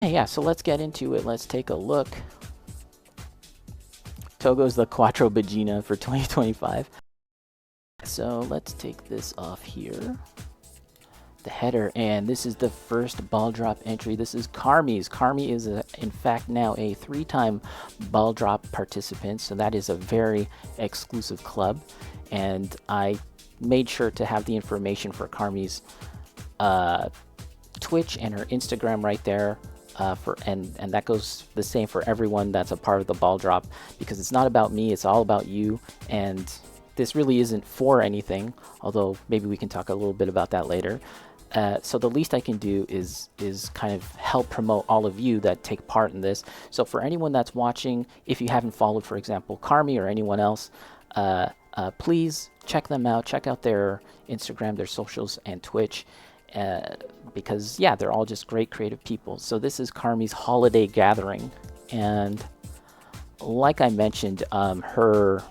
Okay, yeah, so let's get into it. Let's take a look. Togo's the Quattro Bagina for 2025. So let's take this off here. The header, and this is the first ball drop entry. This is Carmi's. Carmi is in fact now a 3-time ball drop participant, so that is a very exclusive club, and I made sure to have the information for Carmi's Twitch and her Instagram right there, and that goes the same for everyone that's a part of the ball drop, because it's not about me, it's all about you, and this really isn't for anything, although maybe we can talk a little bit about that later. So the least I can do is kind of help promote all of you that take part in this. So for anyone that's watching, if you haven't followed, for example, Carmi or anyone else, please check them out. Check out their Instagram, their socials, and Twitch, because yeah, they're all just great creative people. So this is Carmi's holiday gathering, and like I mentioned, her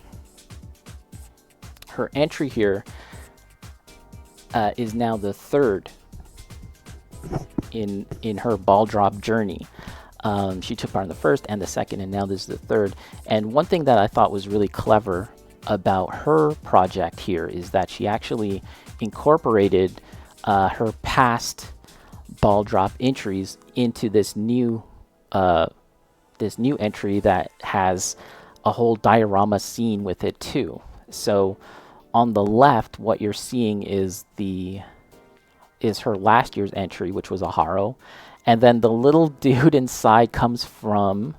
entry here is now the 3rd in her ball drop journey. She took part in the 1st and the 2nd, and now this is the 3rd. And one thing that I thought was really clever about her project here is that she actually incorporated her past ball drop entries into this new entry that has a whole diorama scene with it too. So on the left, what you're seeing is her last year's entry, which was a Haro, and then the little dude inside comes from,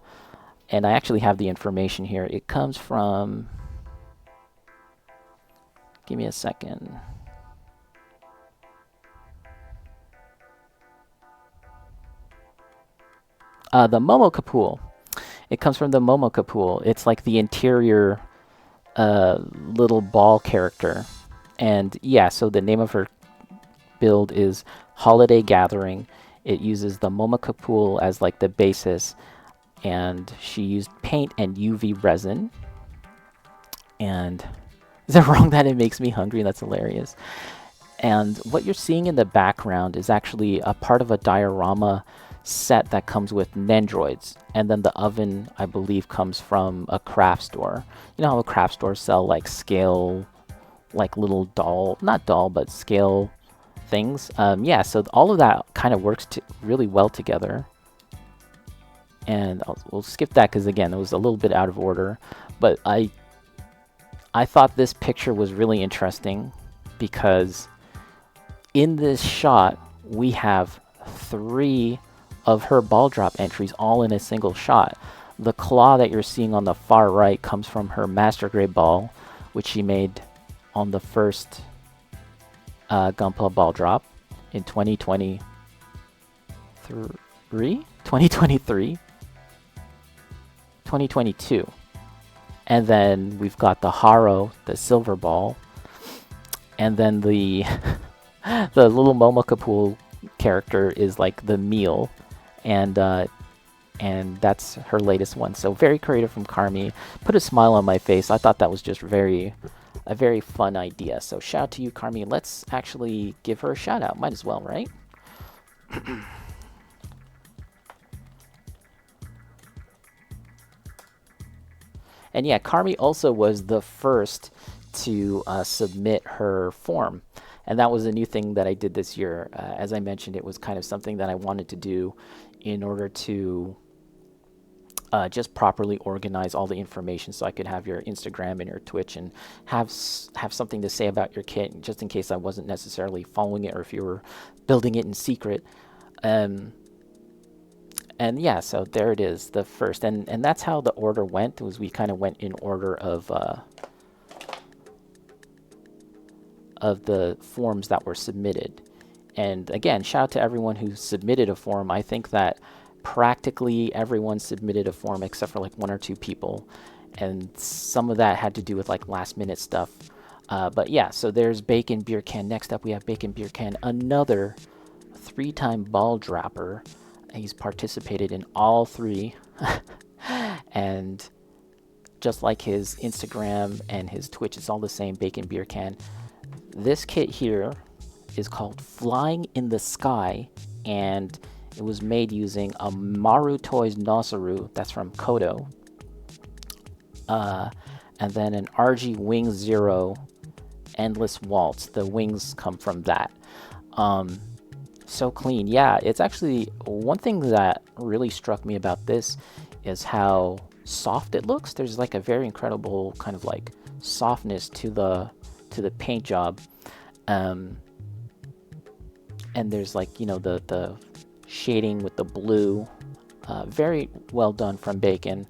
and I actually have the information here. It comes from, give me a second. The Momoka pool. It comes from the Momoka pool. It's like the interior little ball character, and yeah, so the name of her build is Holiday Gathering. It uses the Momoka pool as like the basis, and she used paint and UV resin. And is it wrong that it makes me hungry? That's hilarious. And what you're seeing in the background is actually a part of a diorama set that comes with Nendroids, and then the oven, I believe, comes from a craft store. You know how craft stores sell like scale, like little not doll, but scale things. Yeah, so all of that kind of works really well together. And we'll skip that because again, it was a little bit out of order, but I thought this picture was really interesting because in this shot we have 3 of her ball drop entries all in a single shot. The claw that you're seeing on the far right comes from her master grade ball, which she made on the first Gunpla Balldrop in 2023? 2022. And then we've got the Haro, the silver ball, and then the the little Momoka pool character is like the meal, and that's her latest one. So very creative from Carmi. Put a smile on my face. I thought that was just a very fun idea. So shout out to you, Carmi. Let's actually give her a shout out. Might as well, right? And yeah, Carmi also was the first to submit her form. And that was a new thing that I did this year. As I mentioned, it was kind of something that I wanted to do in order to just properly organize all the information so I could have your Instagram and your Twitch and have something to say about your kit, just in case I wasn't necessarily following it or if you were building it in secret. And yeah, so there it is, the first. And that's how the order went, was we kind of went in order of the forms that were submitted. And again, shout out to everyone who submitted a form. I think that practically everyone submitted a form except for like 1 or 2 people. And some of that had to do with like last minute stuff. But yeah, so there's Bacon Beer Can. Next up we have Bacon Beer Can, another 3-time ball dropper. He's participated in all 3. And just like his Instagram and his Twitch, it's all the same, Bacon Beer Can. This kit here is called Flying in the Sky, and It was made using a Maru Toys Nosaru, that's from Kodo, and then an RG Wing Zero Endless Waltz. The wings come from that. So clean. Yeah, it's actually one thing that really struck me about this is how soft it looks. There's like a very incredible kind of like softness to the paint job, and there's like, you know, the shading with the blue, very well done from Bacon.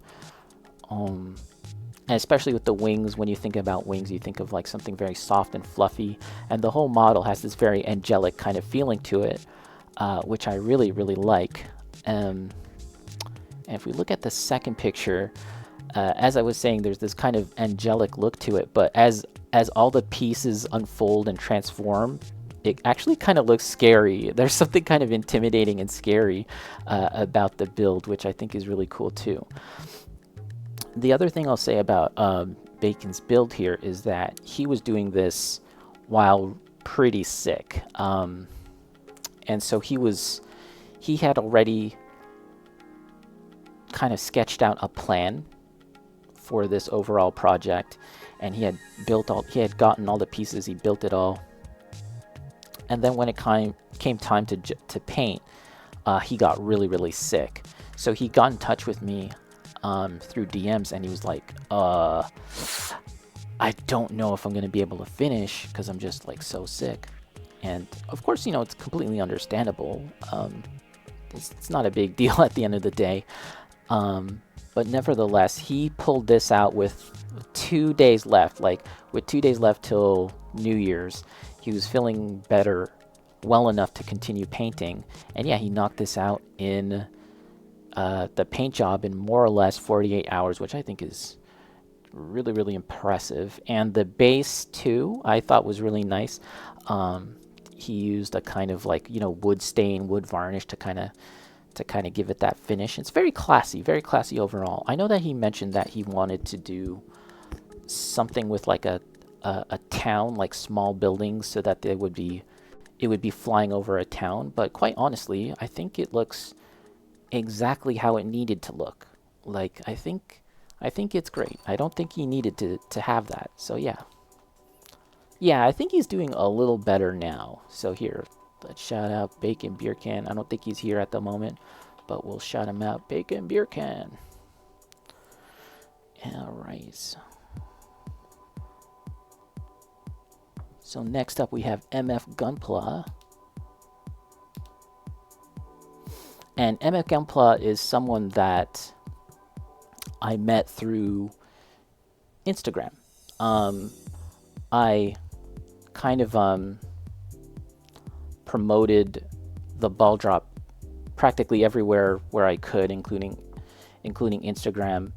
And especially with the wings, when you think about wings, you think of like something very soft and fluffy, and the whole model has this very angelic kind of feeling to it, which I really, really like. And if we look at the second picture, as I was saying, there's this kind of angelic look to it, but as all the pieces unfold and transform, it actually kind of looks scary. There's something kind of intimidating and scary about the build, which I think is really cool too. The other thing I'll say about Bacon's build here is that he was doing this while pretty sick. And so he had already kind of sketched out a plan for this overall project, and he had gotten all the pieces, he built it all. And then when it came time to paint, he got really, really sick. So he got in touch with me through DMs, and he was like, I don't know if I'm going to be able to finish because I'm just like so sick. And of course, you know, it's completely understandable. It's not a big deal at the end of the day. But nevertheless, he pulled this out with 2 days left, like with 2 days left till New Year's. He was feeling better, well enough to continue painting. And yeah, he knocked this out in the paint job in more or less 48 hours, which I think is really, really impressive. And the base too, I thought was really nice. He used a kind of like, you know, wood stain, wood varnish to kind of give it that finish. It's very classy overall. I know that he mentioned that he wanted to do something with like a town, like small buildings, so that it would be flying over a town. But quite honestly, I think it looks exactly how it needed to look. Like, I think it's great. I don't think he needed to have that. So yeah, I think he's doing a little better now. So here, let's shout out Bacon Beer Can. I don't think he's here at the moment, but we'll shout him out. Bacon Beer Can. All right. So next up we have MF Gunpla. And MF Gunpla is someone that I met through Instagram. I kind of promoted the Balldrop practically everywhere where I could, including Instagram,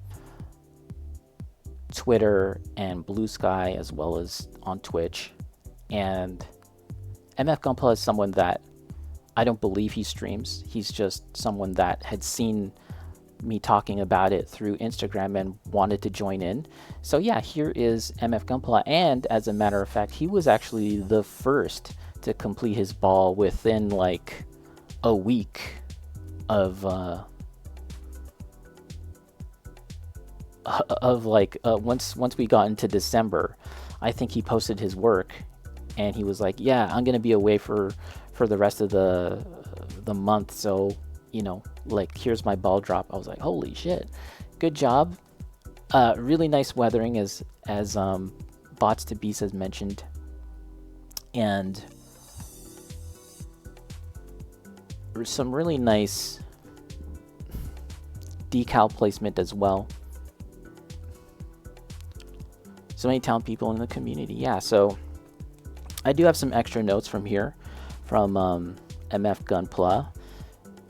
Twitter, and Blue Sky, as well as on Twitch. And MF Gunpla is someone that I don't believe he streams. He's just someone that had seen me talking about it through Instagram and wanted to join in. So yeah, here is MF Gunpla, and as a matter of fact, he was actually the first to complete his ball within like a week of once we got into December. I think he posted his work, and he was like, yeah, I'm gonna be away for the rest of the month, so you know, like, here's my Balldrop. I was like, holy shit, good job. Really nice weathering, as Bots to Beast has mentioned, and some really nice decal placement as well. So many talented people in the community. Yeah, so I do have some extra notes from here from MF Gunpla.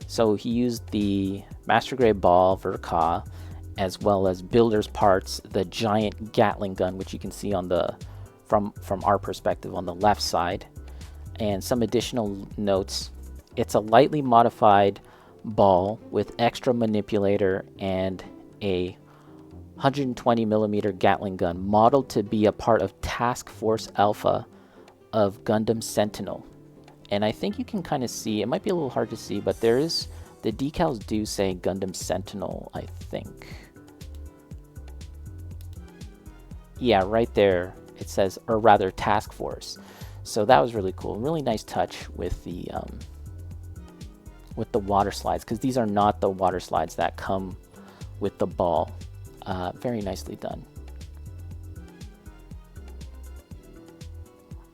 So he used the Master Grade Ball Verka, as well as builder's parts, the giant Gatling gun, which you can see on the from our perspective on the left side, and some additional notes. It's a lightly modified ball with extra manipulator and a 120mm Gatling gun, modeled to be a part of Task Force Alpha of Gundam Sentinel. And I think you can kind of see, it might be a little hard to see, but there is, the decals do say Gundam Sentinel, I think. Yeah, right there it says, or rather Task Force. So that was really cool. Really nice touch with the water slides, because these are not the water slides that come with the ball. Very nicely done.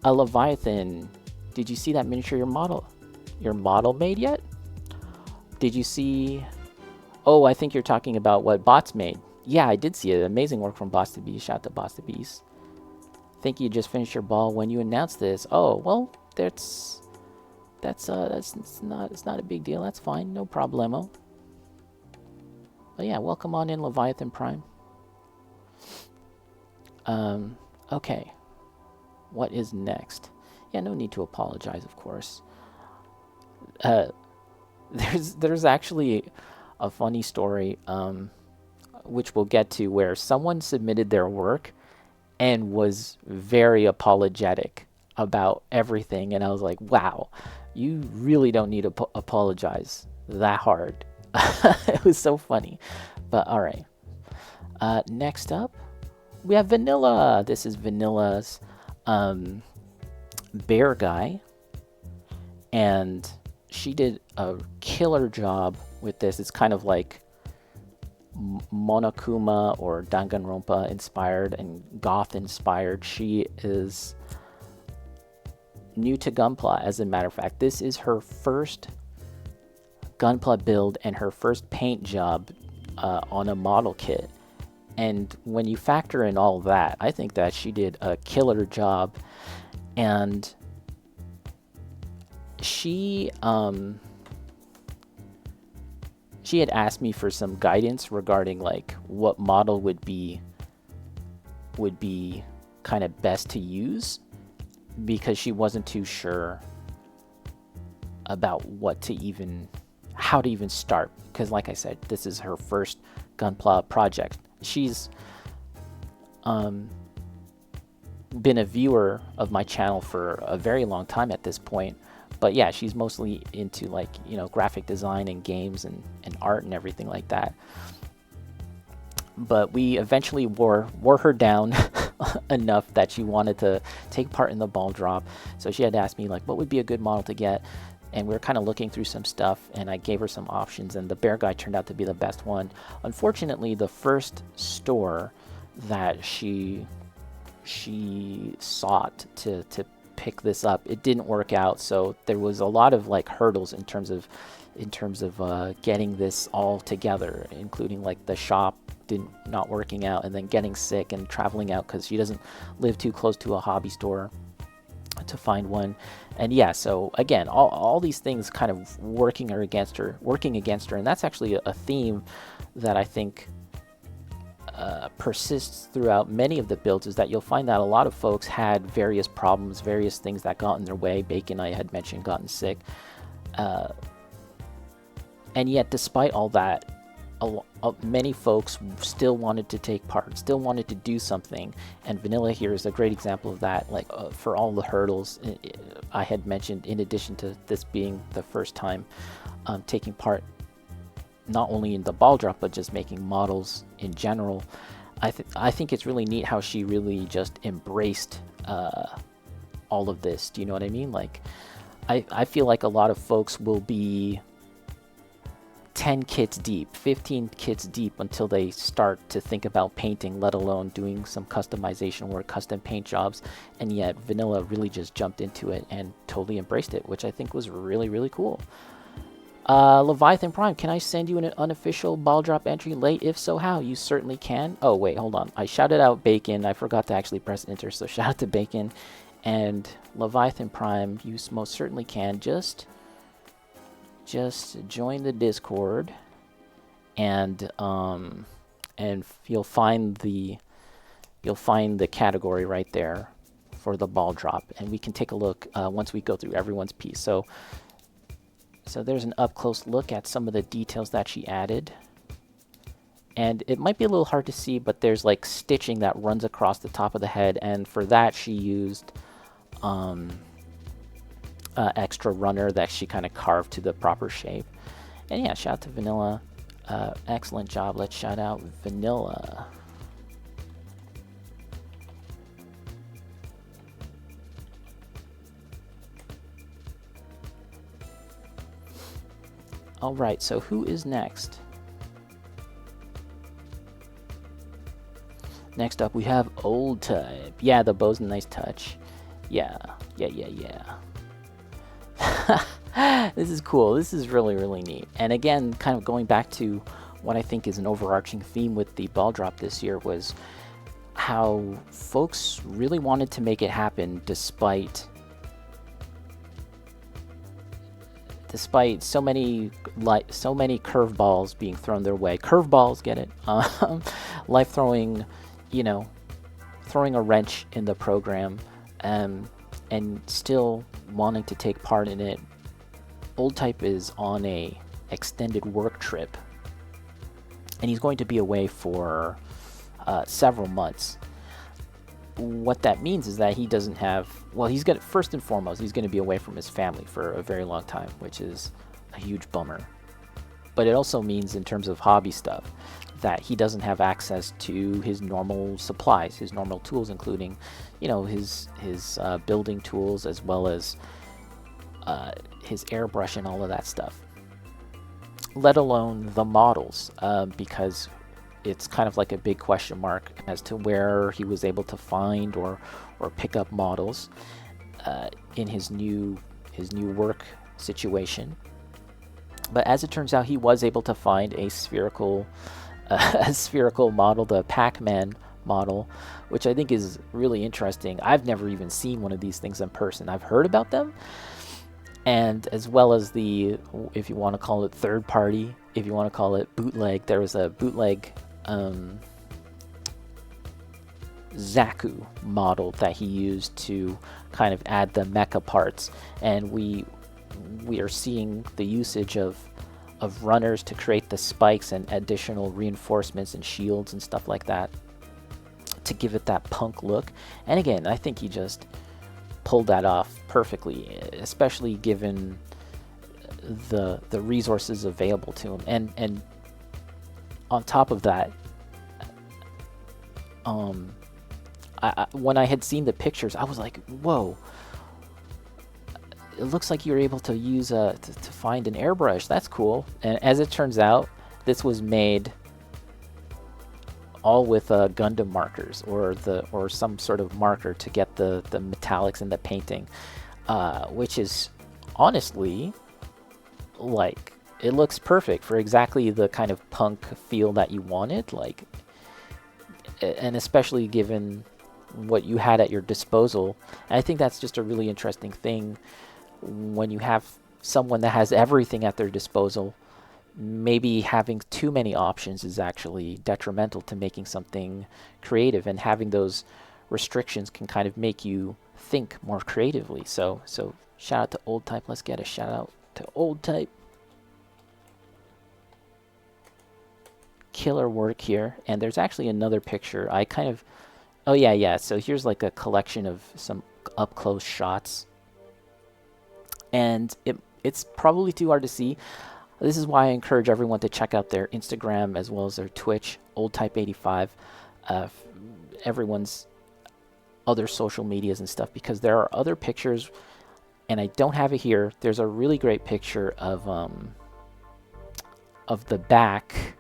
A Leviathan. Did you see that miniature your model made yet? Did you see? Oh, I think you're talking about what Bots made. Yeah, I did see it. Amazing work from Bots to Beast. Shout out to Bots to Beast. Think you just finished your ball when you announced this. Oh, well, it's not a big deal. That's fine. No problemo. But yeah, welcome on in, Leviathan Prime. Okay. What is next? Yeah, no need to apologize, of course. There's actually a funny story, which we'll get to, where someone submitted their work and was very apologetic about everything, and I was like, wow, you really don't need to apologize that hard. It was so funny. But all right. Next up, we have Vanilla. This is Vanilla's bear guy, and she did a killer job with this. It's kind of like Monokuma or Danganronpa inspired and goth inspired. She is new to Gunpla, as a matter of fact. This is her first Gunpla build and her first paint job on a model kit. And when you factor in all that, I think that she did a killer job. And she had asked me for some guidance regarding like what model would be kind of best to use, because she wasn't too sure about how to even start, because like I said, this is her first Gunpla project. She's been a viewer of my channel for a very long time at this point, but yeah, she's mostly into like, you know, graphic design and games and art and everything like that. But we eventually wore her down enough that she wanted to take part in the ball drop. So she had asked me like, what would be a good model to get? And we were kind of looking through some stuff, and I gave her some options, and the bear guy turned out to be the best one. Unfortunately, the first store that she sought to pick this up, it didn't work out. So there was a lot of like hurdles in terms of getting this all together, including like the shop not working out, and then getting sick and traveling out because she doesn't live too close to a hobby store to find one. And yeah, so again, all these things kind of working against her, and that's actually a theme that I think persists throughout many of the builds, is that you'll find that a lot of folks had various problems, various things that got in their way. Bacon, I had mentioned, gotten sick, and yet despite all that, many folks still wanted to take part, still wanted to do something, and Vanilla here is a great example of that. Like for all the hurdles I had mentioned, in addition to this being the first time taking part not only in the ball drop but just making models in general, I think it's really neat how she really just embraced all of this. Do you know what I mean? Like I feel like a lot of folks will be 10 kits deep, 15 kits deep until they start to think about painting, let alone doing some customization work, custom paint jobs. And yet Vanilla really just jumped into it and totally embraced it, which I think was really, really cool. Leviathan Prime, can I send you an unofficial ball drop entry late? If so, how? You certainly can. Oh, wait, hold on. I shouted out Bacon. I forgot to actually press enter, so shout out to Bacon. And Leviathan Prime, you most certainly can. Just join the Discord, and you'll find the category right there for the ball drop, and we can take a look once we go through everyone's piece. So there's an up close look at some of the details that she added, and it might be a little hard to see, but there's like stitching that runs across the top of the head, and for that she used extra runner that she kind of carved to the proper shape. And yeah, shout out to Vanilla. Excellent job. Let's shout out Vanilla. All right, so who is next? Next up, we have Old Type. Yeah, the bow's a nice touch. Yeah. This is cool. This is really, really neat. And again, kind of going back to what I think is an overarching theme with the ball drop this year was how folks really wanted to make it happen despite so many curveballs being thrown their way. Curveballs, get it? Life throwing, throwing a wrench in the program, and still wanting to take part in it. Old Type is on a extended work trip, and he's going to be away for several months. What that means is that he doesn't have, he's going to, first and foremost, he's going to be away from his family for a very long time, which is a huge bummer. But it also means, in terms of hobby stuff, that he doesn't have access to his normal supplies, his normal tools, including, his building tools, as well as his airbrush and all of that stuff. Let alone the models, because it's kind of like a big question mark as to where he was able to find or pick up models in his new work situation. But as it turns out, he was able to find a spherical model, the Pac-Man model, which I think is really interesting. I've never even seen one of these things in person. I've heard about them, and as well as the, if you want to call it third party, if you want to call it bootleg, there was a bootleg Zaku model that he used to kind of add the mecha parts, and we are seeing the usage of runners to create the spikes and additional reinforcements and shields and stuff like that to give it that punk look. And again, I think he just pulled that off perfectly, especially given the resources available to him. And on top of that, when I had seen the pictures, I was like, whoa, it looks like you're able to use to find an airbrush. That's cool. And as it turns out, this was made all with Gundam markers or some sort of marker to get the metallics in the painting, which is honestly, like, it looks perfect for exactly the kind of punk feel that you wanted, like, and especially given what you had at your disposal. And I think that's just a really interesting thing when you have someone that has everything at their disposal. Maybe having too many options is actually detrimental to making something creative, and having those restrictions can kind of make you think more creatively. So shout out to Old Type. Let's get a shout out to Old Type. Killer work here. And there's actually another picture. I kind of, oh yeah, so here's like a collection of some up close shots, and it's probably too hard to see. This is why I encourage everyone to check out their Instagram as well as their Twitch, OldType85, everyone's other social medias and stuff, because there are other pictures, and I don't have it here. There's a really great picture of the back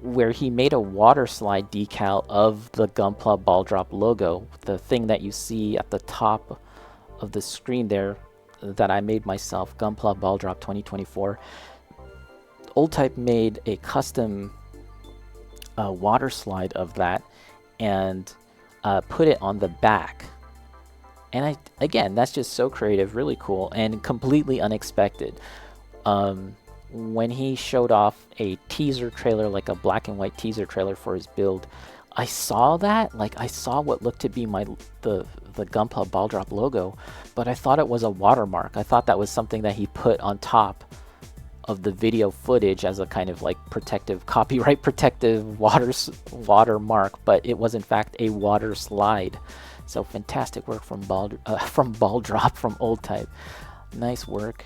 where he made a water slide decal of the Gunpla Balldrop logo, the thing that you see at the top of the screen there that I made myself, Gunpla Balldrop 2024. Old Type made a custom water slide of that and put it on the back. And again, that's just so creative, really cool, and completely unexpected. When he showed off a teaser trailer, like a black and white teaser trailer for his build, I saw that, like, I saw what looked to be the Gunpla Balldrop logo, but I thought it was a watermark. I thought that was something that he put on top of the video footage as a kind of like protective, copyright protective watermark, but it was in fact a water slide. So fantastic work from Balldrop, from Old Type. Nice work.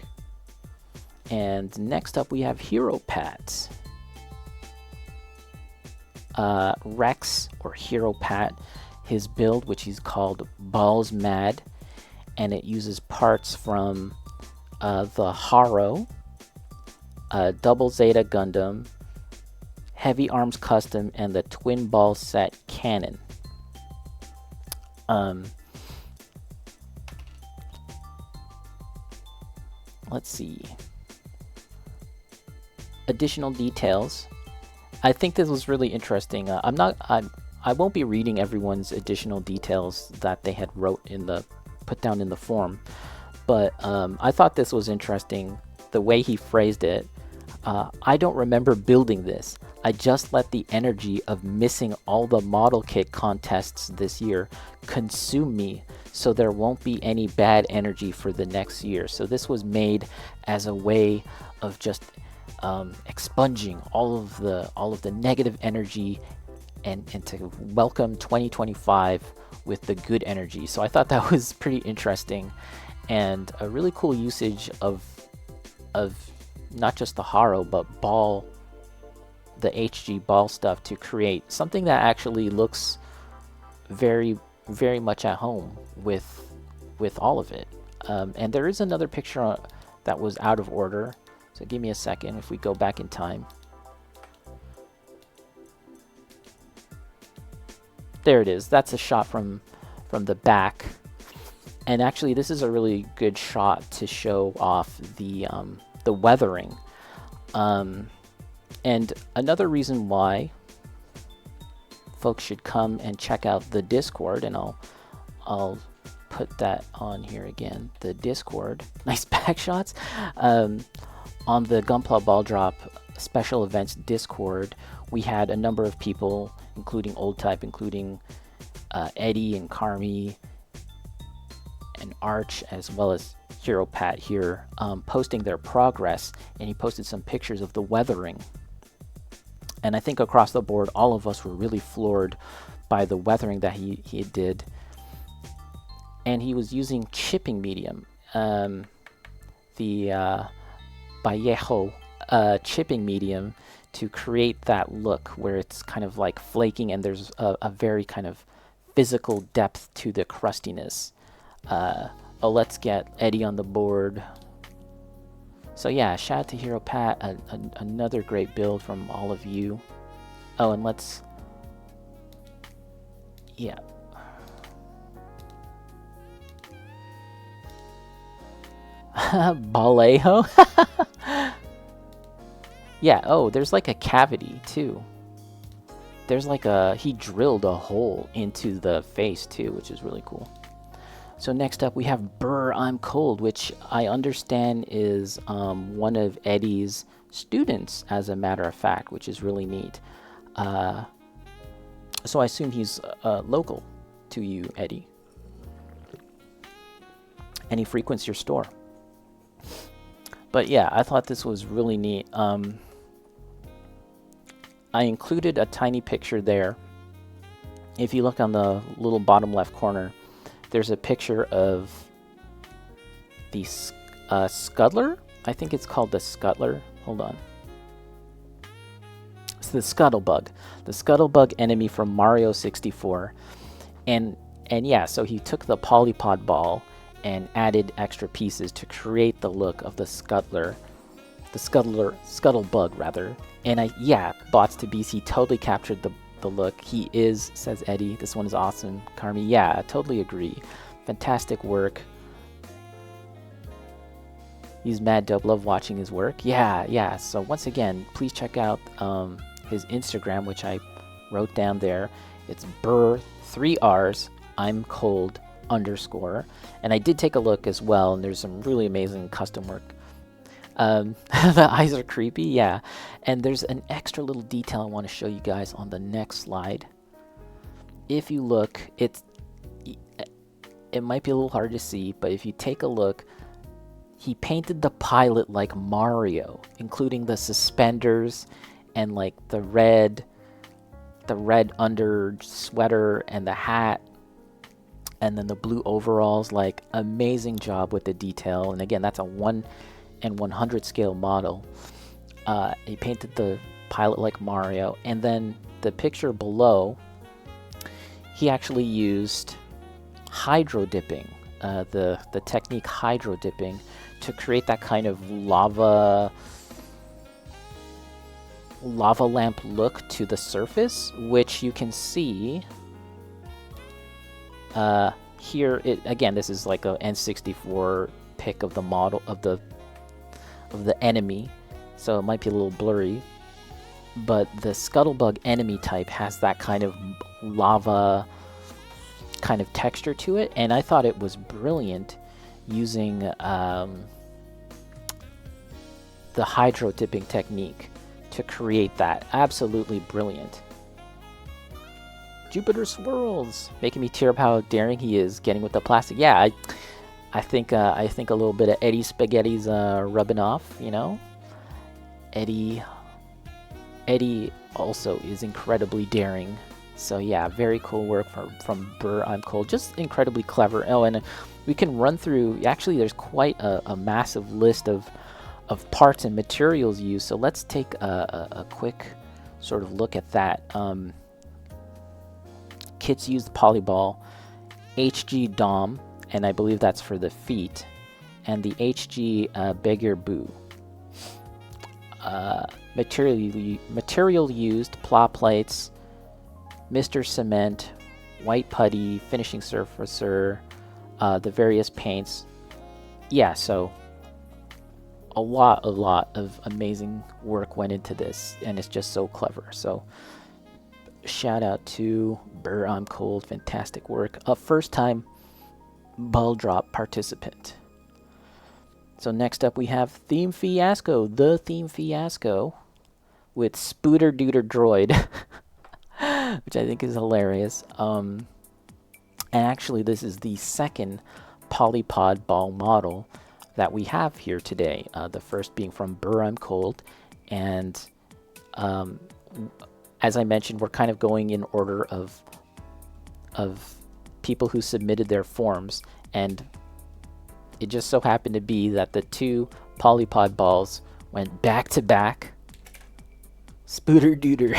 And next up we have Hero Pat. Rex, or Hero Pat, his build, which he's called Balls Mad, and it uses parts from the Haro, Double Zeta Gundam, Heavy Arms Custom, and the Twin Ball Set Cannon. Let's see. Additional details. I think this was really interesting. I won't be reading everyone's additional details that they had put down in the form, but I thought this was interesting. The way he phrased it. I don't remember building this. I just let the energy of missing all the model kit contests this year consume me, so there won't be any bad energy for the next year. So this was made as a way of just expunging all of the negative energy and to welcome 2025 with the good energy. So I thought that was pretty interesting and a really cool usage of not just the Haro, but the HG ball stuff to create something that actually looks very, very much at home with all of it. And there is another picture that was out of order. So give me a second if we go back in time. There it is. That's a shot from the back. And actually this is a really good shot to show off the weathering. And another reason why folks should come and check out the Discord, and I'll put that on here again, the Discord. Nice back shots. On the Gunpla Balldrop special events Discord, we had a number of people, including Old Type, including Eddie and Carmi and Arch, as well as Hero Pat here, posting their progress, and he posted some pictures of the weathering. And I think across the board, all of us were really floored by the weathering that he did. And he was using chipping medium, the Vallejo chipping medium, to create that look where it's kind of like flaking and there's a very kind of physical depth to the crustiness. Let's get Eddie on the board. So yeah, shout out to Hero Pat, another great build from all of you. Oh, and let's, yeah. Vallejo? Yeah, oh, there's like a cavity too. There's like he drilled a hole into the face too, which is really cool. So next up we have Brr, I'm Cold, which I understand is one of Eddie's students, as a matter of fact, which is really neat. So I assume he's local to you, Eddie. And he frequents your store. But yeah, I thought this was really neat. I included a tiny picture there. If you look on the little bottom left corner, there's a picture of the Scuttler. I think it's called the Scuttler. Hold on. It's the Scuttlebug. The Scuttlebug enemy from Mario 64. And yeah, so he took the Polypod ball and added extra pieces to create the look of the Scuttler. The Scuttlebug, rather. And yeah, Bots to BC totally captured the look. He is, says Eddie. This one is awesome. Carmi, yeah, I totally agree. Fantastic work. He's mad dope. Love watching his work. Yeah. So once again, please check out his Instagram, which I wrote down there. It's Burr, 3 R's, I'm Cold _. And I did take a look as well, and there's some really amazing custom work. The eyes are creepy, yeah. And there's an extra little detail I want to show you guys on the next slide. If you look, it might be a little hard to see, but if you take a look, he painted the pilot like Mario, including the suspenders and like the red under sweater and the hat. And then the blue overalls, like, amazing job with the detail. And again, that's a 1 and 100 scale model. He painted the pilot like Mario. And then the picture below, he actually used hydro dipping, the technique hydro dipping, to create that kind of lava lamp look to the surface, which you can see here. Again, this is like a N64 pic of the model of the enemy, so it might be a little blurry, but the scuttlebug enemy type has that kind of lava kind of texture to it, and I thought it was brilliant using the hydro dipping technique to create that. Absolutely brilliant. Jupiter swirls, making me tear up how daring he is getting with the plastic. Yeah, I think a little bit of Eddie Spaghetti's rubbing off. You know, Eddie also is incredibly daring. So yeah, very cool work from Burr I'm Cold. Just incredibly clever. Oh, and we can run through. Actually, there's quite a massive list of parts and materials used. So let's take a quick sort of look at that. Kits used polyball, HG Dom, and I believe that's for the feet, and the HG Beggar Boo. Material used, plow plates, Mr. Cement, white putty, finishing surfacer, the various paints. Yeah, so a lot of amazing work went into this, and it's just so clever. So shout out to Burr I'm Cold, fantastic work. A first time Balldrop participant. So next up we have Theme Fiasco, the Theme Fiasco with Spooter Dooter Droid, which I think is hilarious. And actually this is the second Polypod ball model that we have here today. The first being from Burr I'm Cold, and as I mentioned, we're kind of going in order of people who submitted their forms, and it just so happened to be that the two Polypod balls went back to back. Spooter Dooter.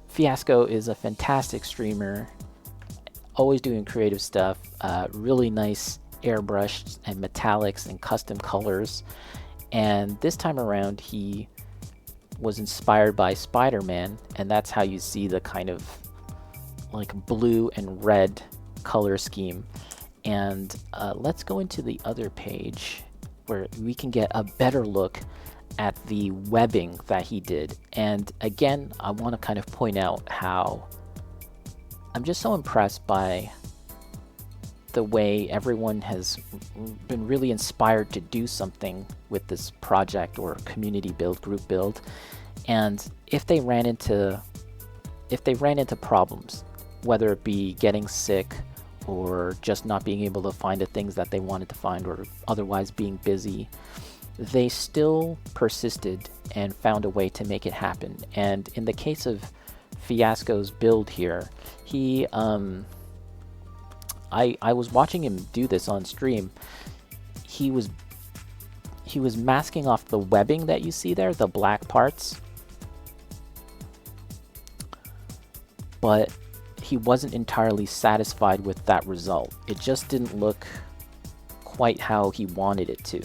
Fiasco is a fantastic streamer, always doing creative stuff, really nice airbrushed and metallics and custom colors. And this time around he was inspired by Spider-Man, and that's how you see the kind of like blue and red color scheme. And let's go into the other page where we can get a better look at the webbing that he did. And again, I want to kind of point out how I'm just so impressed by the way everyone has been really inspired to do something with this project or community build, group build. And if they ran into problems, whether it be getting sick or just not being able to find the things that they wanted to find, or otherwise being busy, they still persisted and found a way to make it happen. And in the case of Fiasco's build here, he I was watching him do this on stream. He was masking off the webbing that you see there, the black parts, but he wasn't entirely satisfied with that result. It just didn't look quite how he wanted it to.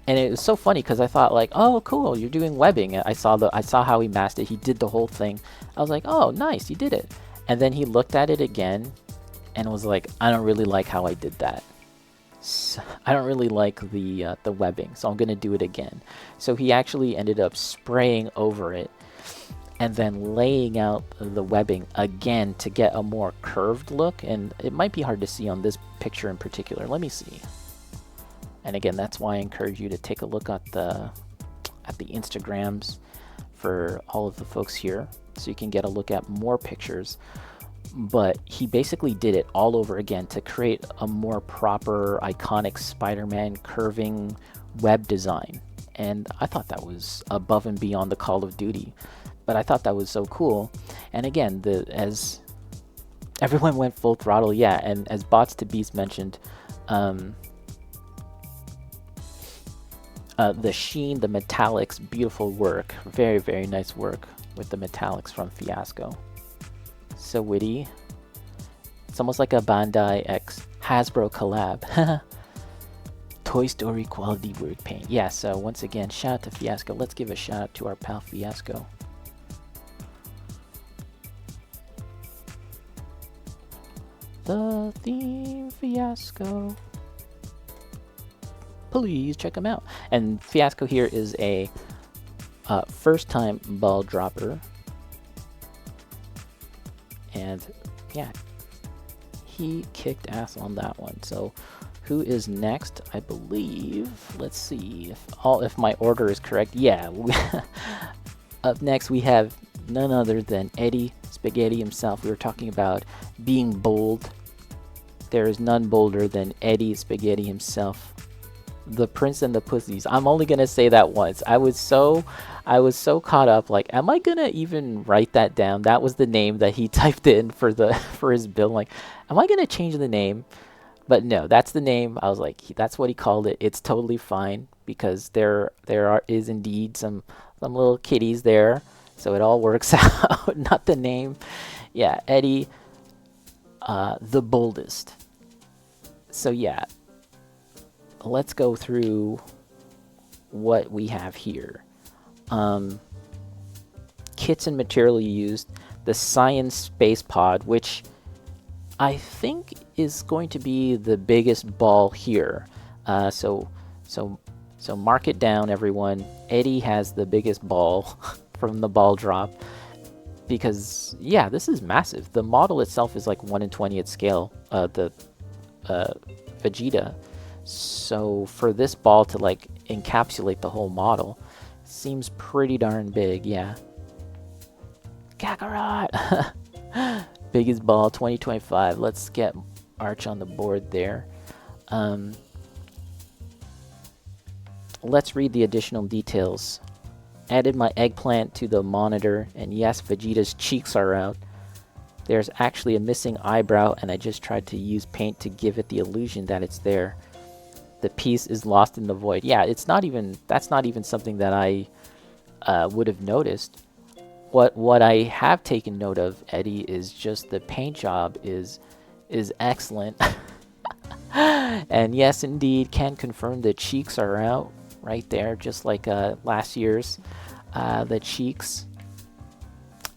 And it was so funny because I thought like, oh cool, you're doing webbing. I saw how he masked it. He did the whole thing. I was like, oh nice, you did it. And then he looked at it again and was like, I don't really like how I did that. So, I don't really like the webbing, so I'm gonna do it again. So he actually ended up spraying over it and then laying out the webbing again to get a more curved look. And it might be hard to see on this picture in particular. Let me see. And again, that's why I encourage you to take a look at the Instagrams for all of the folks here, so you can get a look at more pictures. But he basically did it all over again to create a more proper, iconic Spider-Man curving web design. And I thought that was above and beyond the Call of Duty. But I thought that was so cool. And again, as Everyone went full throttle, yeah. And as Bots to Beast mentioned, the sheen, the metallics, beautiful work. Very, very nice work with the metallics from Fiasco. So witty. It's almost like a Bandai X Hasbro collab. Toy Story quality work paint. Yeah, so once again, shout out to Fiasco. Let's give a shout out to our pal Fiasco. The theme Fiasco. Please check him out. And Fiasco here is a first-time ball dropper. And yeah, he kicked ass on that one. So who is next? I believe, let's see if my order is correct. Yeah. Up next we have none other than Eddie Spaghetti himself. We were talking about being bold. There is none bolder than Eddie Spaghetti himself. The Prince and the Pussies. I'm only gonna say that once. I was so caught up, like, am I gonna even write that down? That was the name that he typed in for his build. Like, am I gonna change the name? But no, that's the name. I was like, that's what he called it. It's totally fine because there is indeed some little kitties there, so it all works out. Not the name. Yeah, Eddie, the boldest. So yeah, let's go through what we have here. Kits and material used. The Science Space Pod, which I think is going to be the biggest ball here. So mark it down, everyone. Eddie has the biggest ball from the ball drop because yeah, this is massive. The model itself is like 1 in 20th scale. The Vegeta. So for this ball to like encapsulate the whole model, seems pretty darn big. Yeah. Kakarot. Biggest ball 2025. Let's get Arch on the board there. Let's read the additional details. Added my eggplant to the monitor, and yes, Vegeta's cheeks are out. There's actually a missing eyebrow, and I just tried to use paint to give it the illusion that it's there. The piece is lost in the void. Yeah, that's not even something that I would have noticed. What I have taken note of, Eddie, is just the paint job is excellent. And yes, indeed, can confirm the cheeks are out right there, just like last year's. The cheeks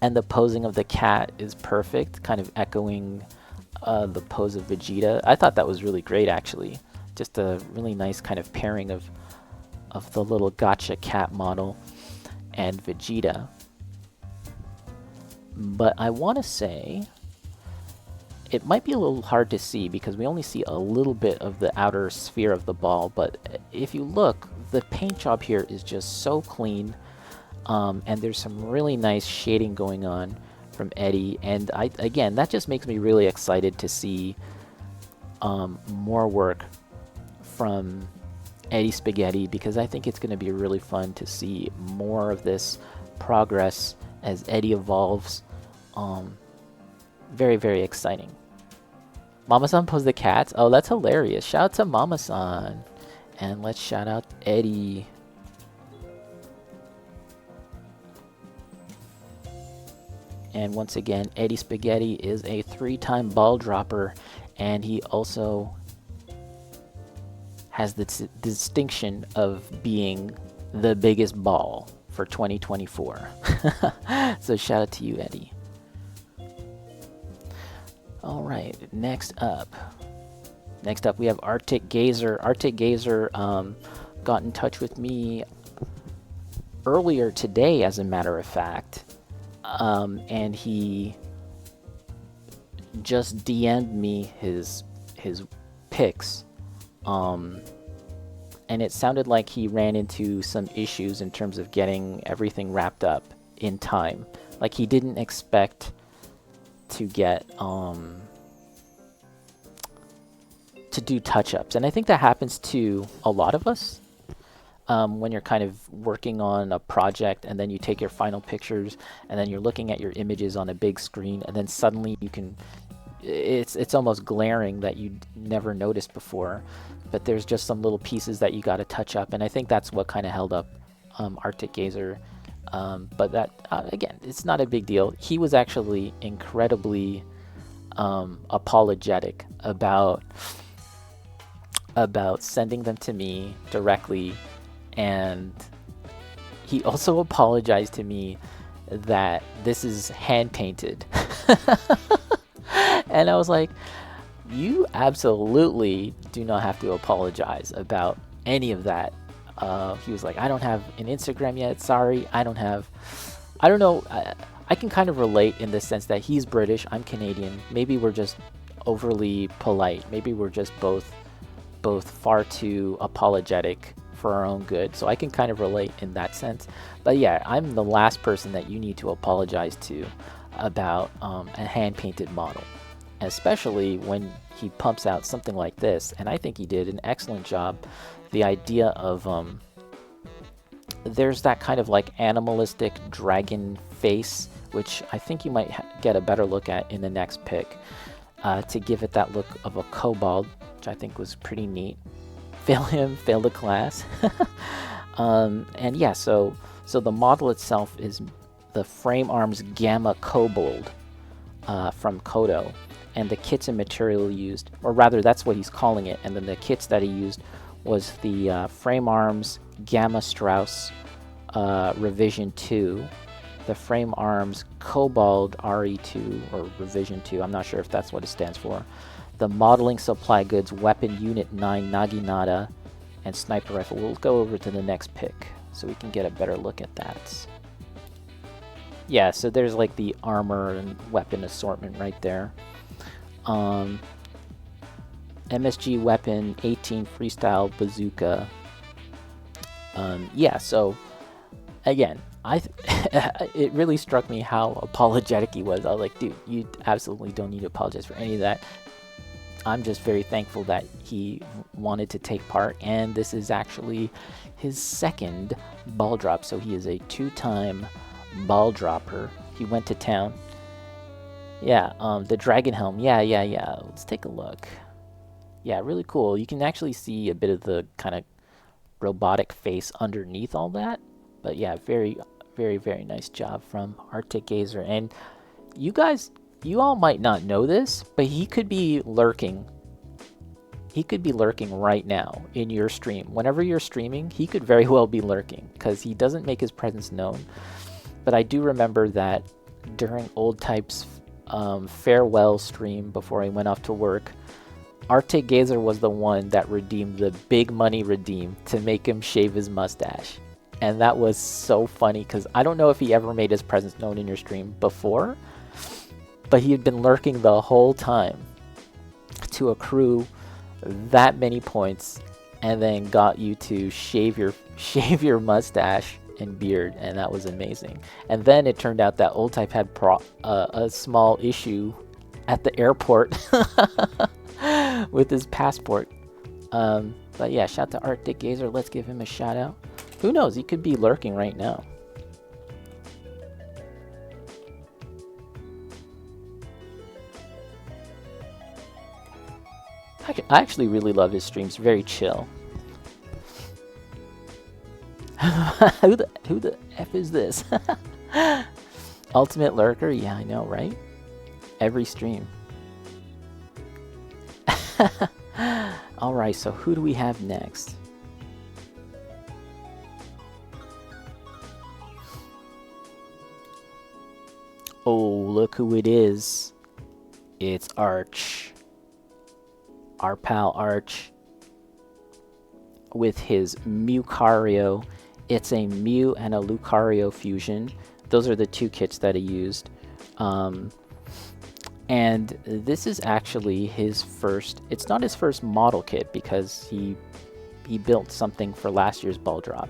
and the posing of the cat is perfect, kind of echoing the pose of Vegeta. I thought that was really great, actually. Just a really nice kind of pairing of the little gotcha cat model and Vegeta. But I want to say it might be a little hard to see because we only see a little bit of the outer sphere of the ball, but if you look, the paint job here is just so clean, and there's some really nice shading going on from Eddie, and again, that just makes me really excited to see more work from Eddie Spaghetti, because I think it's going to be really fun to see more of this progress as Eddie evolves. Very, very exciting. Mama-san posed the cats. Oh, that's hilarious. Shout out to Mama-san. And let's shout out Eddie. And once again, Eddie Spaghetti is a 3-time ball dropper, and he also has the distinction of being the biggest ball for 2024. So shout out to you, Eddie. All right, next up we have Arctic Gazer. Arctic Gazer got in touch with me earlier today, as a matter of fact, and he just DM'd me his pics, and it sounded like he ran into some issues in terms of getting everything wrapped up in time. Like, he didn't expect to get to do touch-ups, and I think that happens to a lot of us when you're kind of working on a project, and then you take your final pictures, and then you're looking at your images on a big screen, and then suddenly it's almost glaring that you never noticed before, but there's just some little pieces that you got to touch up, and I think that's what kind of held up Arctic Gazer. But that again, it's not a big deal. He was actually incredibly apologetic about sending them to me directly, and he also apologized to me that this is hand painted. And I was like, you absolutely do not have to apologize about any of that. He was like, I don't have an Instagram yet, sorry. I don't know. I can kind of relate in the sense that he's British, I'm Canadian. Maybe we're just overly polite. Maybe we're just both far too apologetic for our own good. So I can kind of relate in that sense. But yeah, I'm the last person that you need to apologize to about a hand-painted model, especially when he pumps out something like this. And I think he did an excellent job. The idea of there's that kind of like animalistic dragon face, which I think you might get a better look at in the next pick, to give it that look of a kobold, which I think was pretty neat. Fail him, fail the class. And yeah, so the model itself is the Frame Arms Gamma Kobold from Kodo, and the kits and material used, or rather that's what he's calling it, and then the kits that he used was the Frame Arms Gamma Strauss Revision 2, the Frame Arms Kobold RE2, or Revision 2, I'm not sure if that's what it stands for, the Modeling Supply Goods Weapon Unit 9 Naginata, and Sniper Rifle. We'll go over to the next pick so we can get a better look at that. Yeah, so there's like the armor and weapon assortment right there. MSG Weapon 18 Freestyle Bazooka. Yeah, so again, it really struck me how apologetic he was. I was like, dude, you absolutely don't need to apologize for any of that. I'm just very thankful that he wanted to take part, and this is actually his second ball drop, so he is a 2-time ball dropper. He went to town. Yeah, the dragon helm. Yeah. Let's take a look. Yeah, really cool. You can actually see a bit of the kind of robotic face underneath all that. But yeah, very, very, very nice job from Arctic Gazer. And you guys, you all might not know this, but he could be lurking. He could be lurking right now in your stream. Whenever you're streaming, he could very well be lurking because he doesn't make his presence known. But I do remember that during Old Type's farewell stream before he went off to work, Arctic Gazer was the one that redeemed the big money redeem to make him shave his mustache. And that was so funny because I don't know if he ever made his presence known in your stream before, but he had been lurking the whole time to accrue that many points and then got you to shave your mustache and beard, and that was amazing. And then it turned out that Old Type had a small issue at the airport with his passport. But yeah, shout to Arctic Gazer. Let's give him a shout out. Who knows? He could be lurking right now. I actually really love his streams. Very chill. Who the F is this? Ultimate Lurker? Yeah, I know, right? Every stream. Alright, so who do we have next? Oh, look who it is. It's Arch. Our pal Arch with his Lucario. It's a Mew and a Lucario fusion. Those are the two kits that he used. And this is actually his first, it's not his first model kit because he built something for last year's ball drop.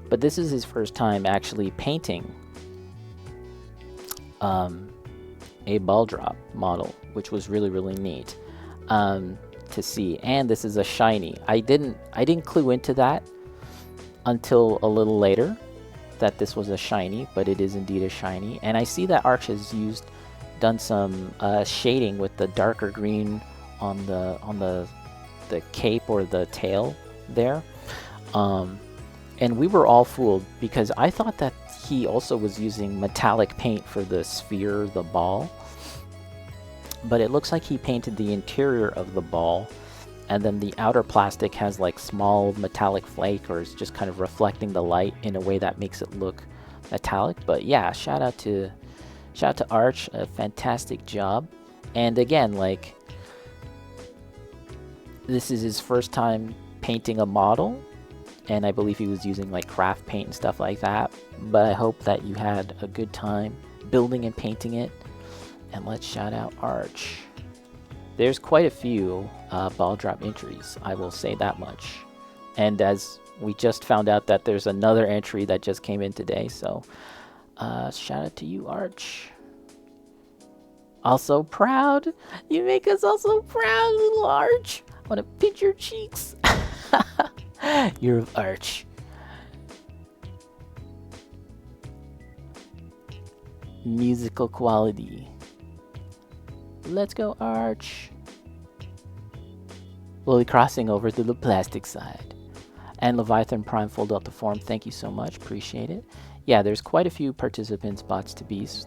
But this is his first time actually painting a ball drop model, which was really, really neat to see. And this is a shiny. I didn't clue into that until a little later that this was a shiny, but it is indeed a shiny. And I see that Arch has used done some shading with the darker green on the cape or the tail there. And we were all fooled because I thought that he also was using metallic paint for the sphere, the ball. But it looks like he painted the interior of the ball, and then the outer plastic has like small metallic flake, or is just kind of reflecting the light in a way that makes it look metallic. But yeah, shout out to Arch, a fantastic job. And again, like, this is his first time painting a model, and I believe he was using like craft paint and stuff like that. But I hope that you had a good time building and painting it. And let's shout out Arch. There's quite a few Balldrop entries, I will say that much. And as we just found out that there's another entry that just came in today, so shout out to you, Arch. Also proud. You make us all so proud, little Arch. I want to pinch your cheeks. You're Arch. Musical quality. Let's go, Arch. Slowly crossing over to the plastic side. And Leviathan Prime fold out the form. Thank you so much. Appreciate it. Yeah, there's quite a few participant spots to be. So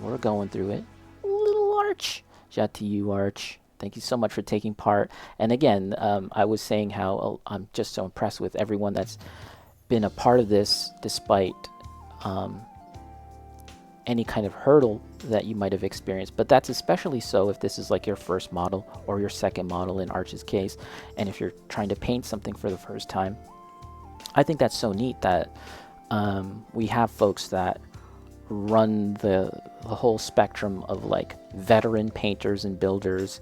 we're going through it. Little Arch. Shout out to you, Arch. Thank you so much for taking part. And again, I was saying how I'm just so impressed with everyone that's been a part of this despite any kind of hurdle that you might have experienced. But that's especially so if this is like your first model or your second model in Arch's case, and if you're trying to paint something for the first time. I think that's so neat that we have folks that run the whole spectrum of like veteran painters and builders,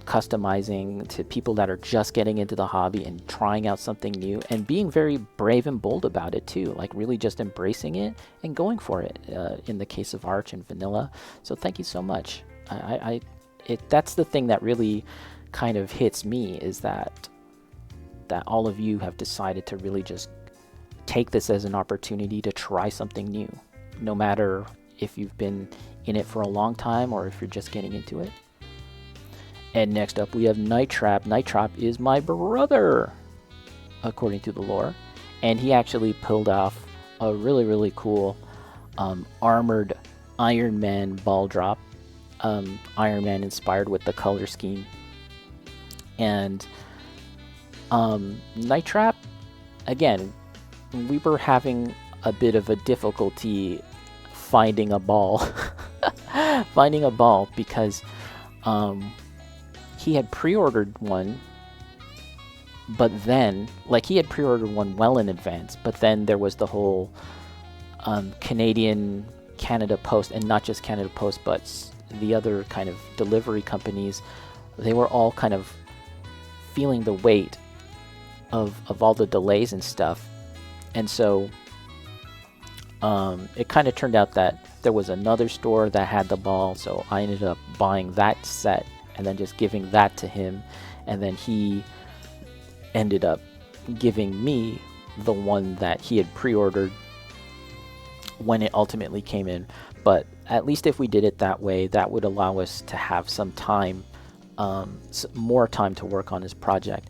customizing to people that are just getting into the hobby and trying out something new and being very brave and bold about it too, like really just embracing it and going for it in the case of Arch and Vanilla. So thank you so much. That's the thing that really kind of hits me, is that all of you have decided to really just take this as an opportunity to try something new, no matter if you've been in it for a long time or if you're just getting into it. And next up we have Night Trap. Night Trap is my brother, according to the lore. And he actually pulled off a really, really cool armored Iron Man Balldrop. Iron Man inspired with the color scheme. And Night Trap, again, we were having a bit of a difficulty finding a ball. Finding a ball because he had pre-ordered one, but then, like, he had pre-ordered one well in advance, but then there was the whole Canada Post, and not just Canada Post, but the other kind of delivery companies. They were all kind of feeling the weight of all the delays and stuff. And so it kind of turned out that there was another store that had the ball, so I ended up buying that set and then just giving that to him, and then he ended up giving me the one that he had pre-ordered when it ultimately came in. But at least if we did it that way, that would allow us to have some time, more time to work on his project.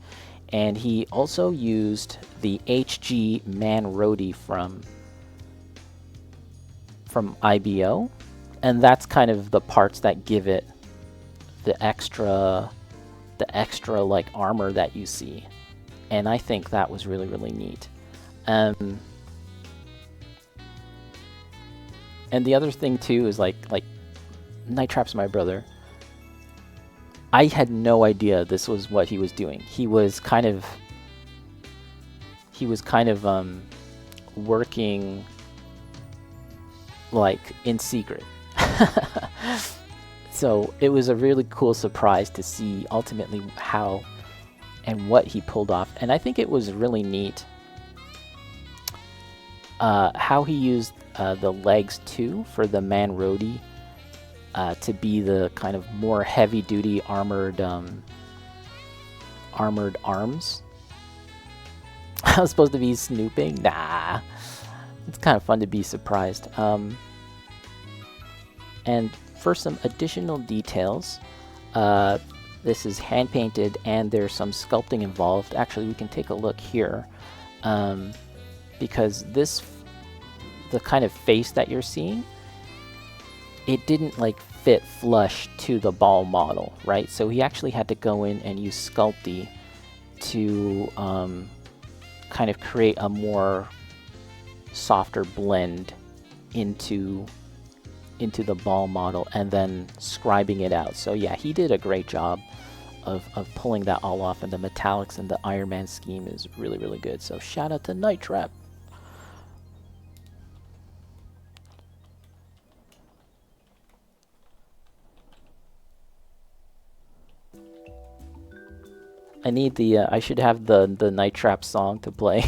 And he also used the HG Man Roadie from IBO, and that's kind of the parts that give it the extra like armor that you see. And I think that was really, really neat. And the other thing too is like Night Trap's my brother. I had no idea this was what he was doing. He was kind of working like in secret. So it was a really cool surprise to see ultimately how and what he pulled off. And I think it was really neat how he used the legs too for the Man Roadie to be the kind of more heavy-duty armored arms. I was supposed to be snooping? Nah. It's kind of fun to be surprised. And for some additional details, this is hand painted and there's some sculpting involved. Actually, we can take a look here, because the kind of face that you're seeing, it didn't like fit flush to the ball model, right? So he actually had to go in and use Sculpey to kind of create a more softer blend into the ball model and then scribing it out. So yeah, he did a great job of pulling that all off, and the metallics and the Iron Man scheme is really, really good. So shout out to Night Trap. I need the, I should have the Night Trap song to play.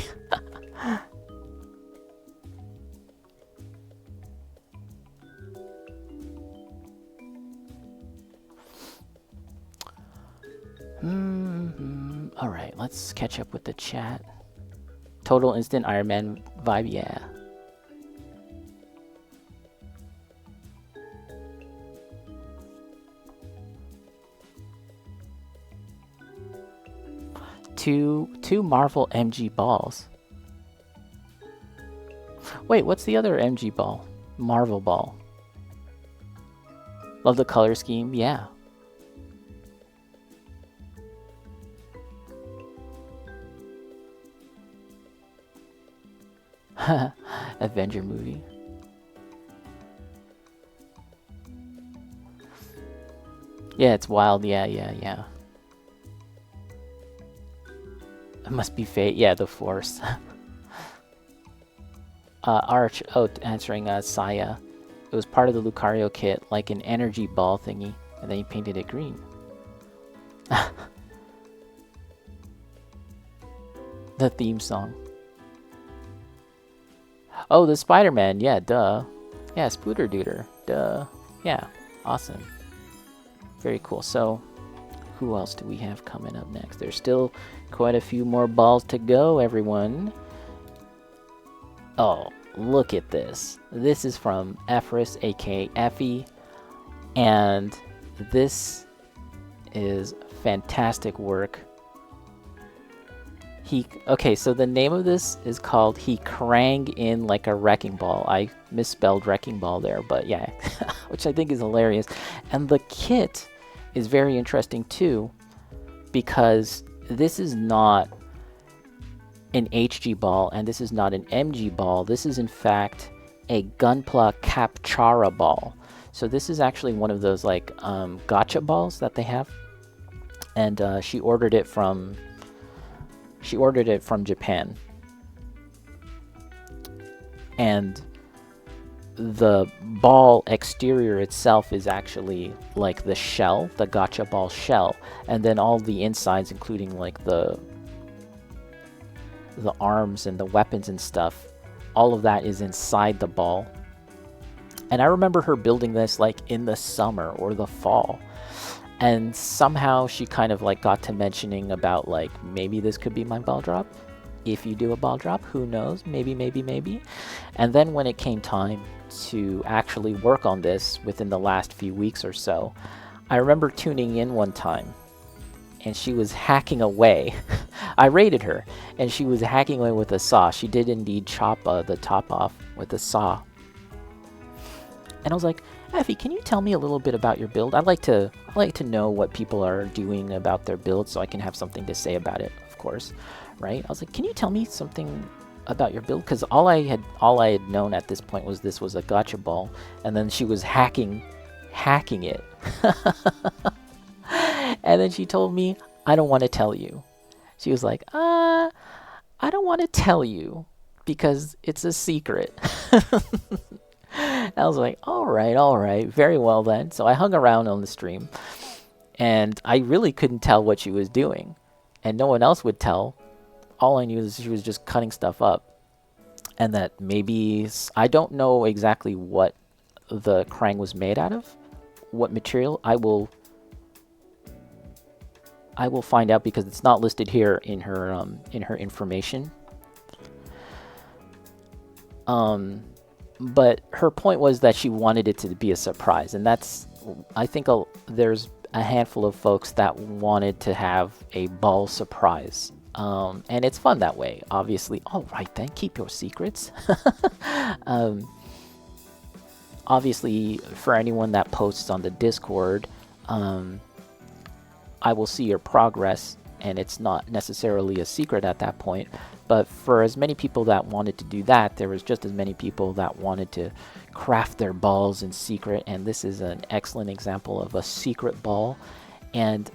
Alright, let's catch up with the chat. Total instant Iron Man vibe, yeah. Two Marvel MG balls. Wait, what's the other MG ball? Marvel ball. Love the color scheme, yeah. Avenger movie. Yeah, it's wild. Yeah. It must be fate. Yeah, the Force. Arch, answering Saya. It was part of the Lucario kit, like an energy ball thingy, and then he painted it green. The theme song. Oh, the Spider-Man. Yeah, duh. Yeah, Spooter Dooter. Duh. Yeah, awesome. Very cool. So, who else do we have coming up next? There's still quite a few more balls to go, everyone. Oh, look at this. This is from Ephris, aka Effie. And this is fantastic work. Okay, so the name of this is called He Krang in Like a Wrecking Ball. I misspelled wrecking ball there, but yeah, which I think is hilarious. And the kit is very interesting too, because this is not an HG ball and this is not an MG ball. This is in fact a Gunpla Capchara ball. So this is actually one of those like gacha balls that they have, and she ordered it from Japan. And the ball exterior itself is actually like the shell, the gacha ball shell, and then all the insides, including like the arms and the weapons and stuff, all of that is inside the ball. And I remember her building this like in the summer or the fall. And somehow she kind of like got to mentioning about like, maybe this could be my ball drop. If you do a ball drop, who knows? Maybe. And then when it came time to actually work on this within the last few weeks or so, I remember tuning in one time and she was hacking away. I raided her and she was hacking away with a saw. She did indeed chop the top off with a saw. And I was like, Effie, can you tell me a little bit about your build? I like to know what people are doing about their build so I can have something to say about it, of course, right? I was like, can you tell me something about your build? Because all I had known at this point was this was a gacha ball, and then she was hacking it. And then she told me, I don't want to tell you. She was like, I don't want to tell you because it's a secret. I was like, all right, very well then. So I hung around on the stream, and I really couldn't tell what she was doing, and no one else would tell. All I knew is she was just cutting stuff up, and that maybe, I don't know exactly what the Krang was made out of, what material. I will find out because it's not listed here in her information. but her point was that she wanted it to be a surprise, and that's, I think there's a handful of folks that wanted to have a ball surprise. And it's fun that way, obviously. All right, then, keep your secrets. um, Obviously, for anyone that posts on the Discord, I will see your progress, and it's not necessarily a secret at that point. But for as many people that wanted to do that, there was just as many people that wanted to craft their balls in secret, and this is an excellent example of a secret ball. And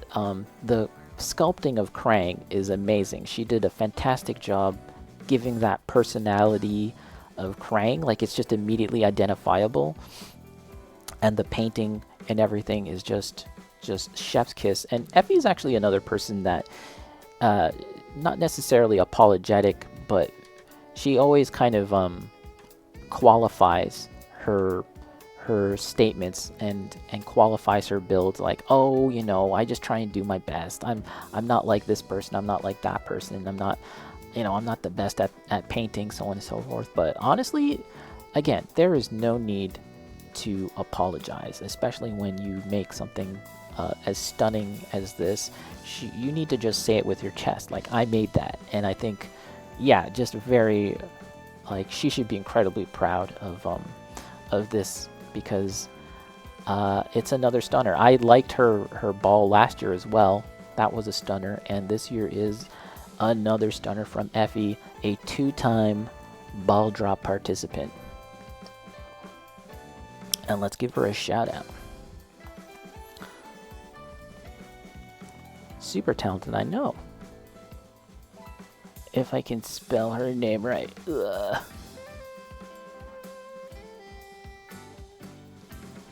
the sculpting of Krang is amazing. She did a fantastic job giving that personality of Krang, like it's just immediately identifiable, and the painting and everything is just chef's kiss. And Effie is actually another person that not necessarily apologetic, but she always kind of qualifies her statements and qualifies her builds, like, oh, you know, I just try and do my best. I'm not like this person, I'm not like that person, I'm not, you know, I'm not the best at painting, so on and so forth. But honestly, again, there is no need to apologize, especially when you make something as stunning as this. You need to just say it with your chest, like, I made that. And I think, yeah, just very, like, she should be incredibly proud of this, because it's another stunner. I liked her ball last year as well. That was a stunner, and this year is another stunner from Effie, a 2-time ball drop participant. And let's give her a shout out. Super talented, I know. If I can spell her name right. Ugh.